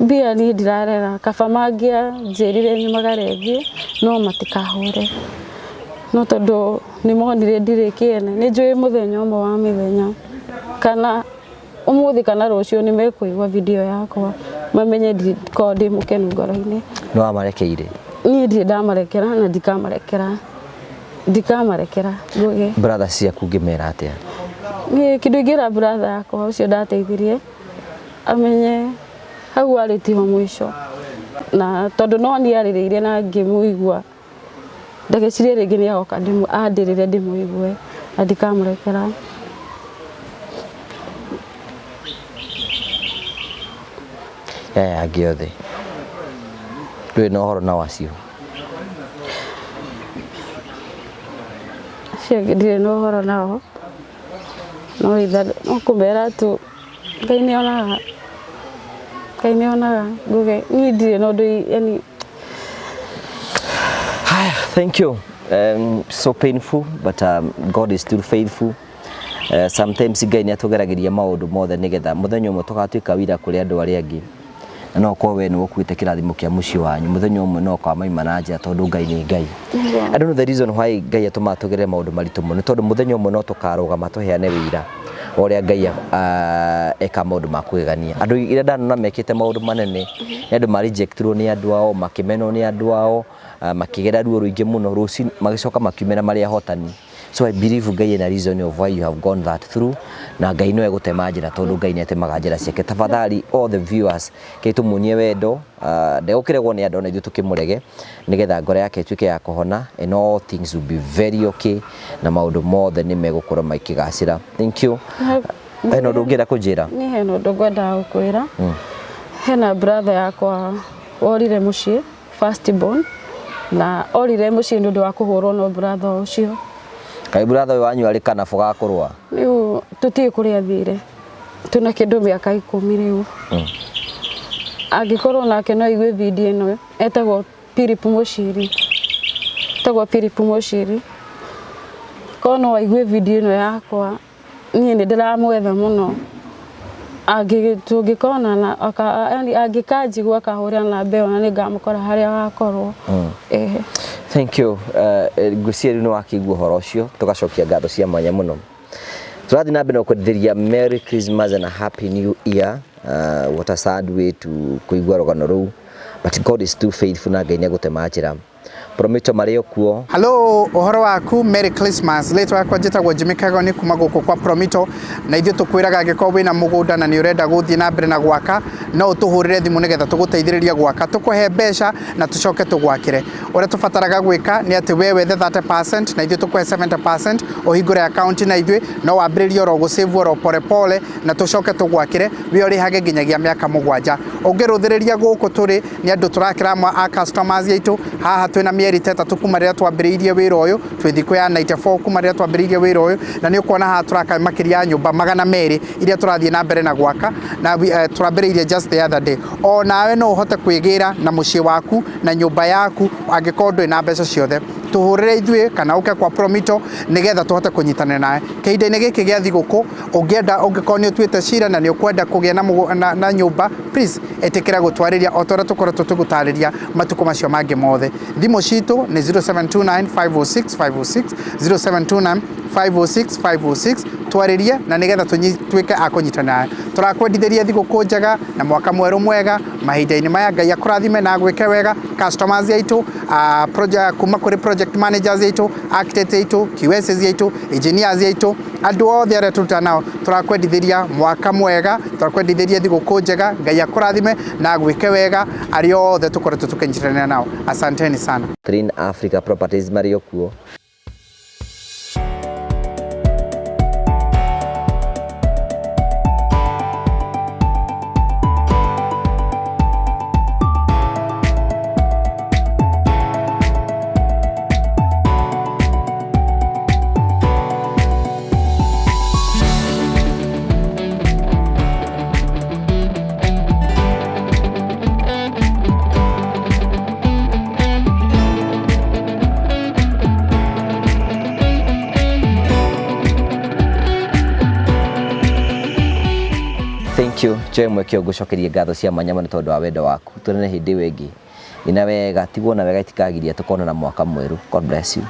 [SPEAKER 1] mbia niĩ ndirarera kaba mangĩanjĩrire nyumagare thiĩ no matikahũre no tondũ nĩ monire ndirĩ kĩene nĩ njũĩ mũthenya ũmwe wa mĩthenya kana ũmũthĩ kana rũciũ nĩ mekũigua video yakwa mamenye ndikoragwo ndĩ mũkenu ngoro-inĩ
[SPEAKER 2] nĩ wamarekeire
[SPEAKER 1] niĩ ndirĩ ndamarekera na ndikamarekera Ngũgĩ
[SPEAKER 2] brothers ciaku ngĩmera atĩa
[SPEAKER 1] niĩ kĩndũ ingĩra brother yakwa ũcio ndateithirie amenye hau arĩ tiho mũico na tondũ no niĩ arĩrĩire na ngĩmũigua ndagecirie rĩngĩ nĩ agoka andĩrĩre ndĩmũigue na ndikamũrekera
[SPEAKER 2] yaya angĩ othe ndũrĩ na ũhoro na wacio
[SPEAKER 1] acio angĩ ndirĩ na ũhoro nao no kũmera tu Ngai nĩ onaga Ngũgĩ niĩ ndirĩ na ũndũ yani
[SPEAKER 2] thank you so painful but God is still faithful sometimes Ngai nĩ atũgeragĩria maũndũ mothe nĩgetha mũthenya ũmwe tũgatuĩka wĩra kũrĩ andũ arĩa angĩ na no kwa we nĩ ũkuĩte kĩrathimo kĩa mũciĩ wanyu mũthenya ũmwe no kwa maima na njĩra tondũ Ngai nĩ Ngai I don't know the reason why Ngai atũma tũgerere maũndũ maritũ mũno tondũ mũthenya ũmwe no tũkarũgama tũheane wĩra ũrĩa Ngai eka maũndũ ma kũgegania andũ iria ndanona mekĩte maũndũ manene nĩ andũ ma rejectirwo nĩ andũ ao makĩmenwo nĩ andũ ao makĩgera ruo rũingĩ mũno rũci magĩcoka makiumĩra marĩ ahotani so I believe Ngai ena reason of why you have gone that through na Ngai no egũtema njĩra tondũ Ngai nĩ atemaga njĩra ciake tafadhali all the viewers ke tũmuonie wendo ndegũkĩregwo nĩ andũ na ithuĩ tũkĩmũrege nĩgetha ngoro yake ĩtuĩke ya kũhona and all things will be very okay na maũndũ mothe nĩ megũkorwo makĩgacĩra thank you hena ũndũ ũngĩenda kũnjĩra
[SPEAKER 1] niĩ hena ũndũ ngwendaga gũkwĩra hena brother yakwa worire mũciĩ first born na orire mũciĩ nĩ ũndũ wa kũhũrwo no brother ũcio
[SPEAKER 2] kai brother wanyu arĩ kana foga kũrũa
[SPEAKER 1] rĩu tũtiĩ kũrĩa thire tuna kĩndũ mĩaka 10 rĩu angĩkorwo nake no aigue video ĩno etagwo Philip Mũciri korwo no aigue video ĩno yakwa niĩ nĩ ndĩramwetha mũno tũngĩkona yani angĩkanjigua akahũrĩra namba ĩyo na nĩ ngamũkora harĩa agakorwo
[SPEAKER 2] thank you ngwĩciria rĩu nĩ wakĩigua ũhoro ũcio tũgacokia ngatho cia mwanya mũno tũrathiĩ na mbere na kwendithĩria Merry Christmas and a Happy New Year what a sad way to kũigua rũgano rũu but God is still faithful na Ngai nĩ agũtema njĩra Promito Mario kuo.
[SPEAKER 3] Hello, uhoro waku, Merry Christmas. Letwa kwa njitagwo Jimmy Kagoni kuma guku kwa Promito na ithuĩ tũkwĩraga angĩkorwo wĩna mũgũnda na nĩ ũrenda gũthiĩ na mbere na gwaka no ũtũhũrĩre thimũ nĩgetha tũgũteithĩrĩria gwaka tũkũhe mbeca na tũcoke tũgwakĩre. Ũrĩa tũbataraga gwĩka nĩ atĩ we wethe 30% na ithuĩ tũkũhe 70% ũhingũre account na ithuĩ no wambĩrĩrie oro gũsave oro pole na tũcoke tũgwakĩre we ũrĩhage nginyagia mĩaka 7. Ũngĩrũthĩrĩria gũkũ tũrĩ nĩ andũ tũrakĩra a customers aitũ haha twĩna mĩeri 3 kuma rĩrĩa twambĩrĩirie wĩra ũyũ twĩ thikũ ya 94 kuma rĩrĩa twambĩrĩirie wĩra ũyũ na nĩ ũkuona haha tũraka makĩria nyũmba 200 iria tũrathiĩ na mbere na gwaka na twambĩrĩirie just the other day. O nawe no ũhote kwĩgĩra na mũciĩ waku na nyũmba yaku angĩkorwo ndũrĩ na mbeca ciothe tuhurire ithuĩ kana uke kwa Promito nigetha tuhote kunyitanira nawe kĩhinda-inĩ gĩkĩ gĩa thigũkũ ũngĩkorwo nĩ ũtuĩte cira na nĩ ũkwenda kũgĩa na nyũmba please ĩtĩkĩra gũtwarĩria o torĩa tũkoretwo tũgũtarĩria matukũ macio mangĩ mothe. Thimũ citũ nĩ 0729 506 506 0729 506 506 twarĩrie na nigetha tuĩke a kũnyitanĩra. Tũrakwendithĩria thigũkũ njega na mwaka mwerũ mwega mahinda-inĩ maya. Ngai akũrathime na gwĩke wega. Customers aitũ kuma kũrĩ project managers aitũ, architects aitũ, QSs aitũ, engineers aitũ, andũ othe arĩa tũrutaga nao tũrakwendithĩria mwaka mwega, tũrakwendithĩria thigũkũ njega. Ngai akũrathime na gwĩke wega arĩa othe tũkoretwo tũkĩnyitanĩra nao. Asanteni sana.
[SPEAKER 2] Green Africa Properties Mario kuo. Thank you. Joe mwekio gucokeria ngatho cia manyama nĩ tondũ wa wendo waku. Tũrĩ na hĩndĩ ĩngĩ. Ina wega tigwo na wega itikagiria tũkona na mwaka mwerũ. God bless you.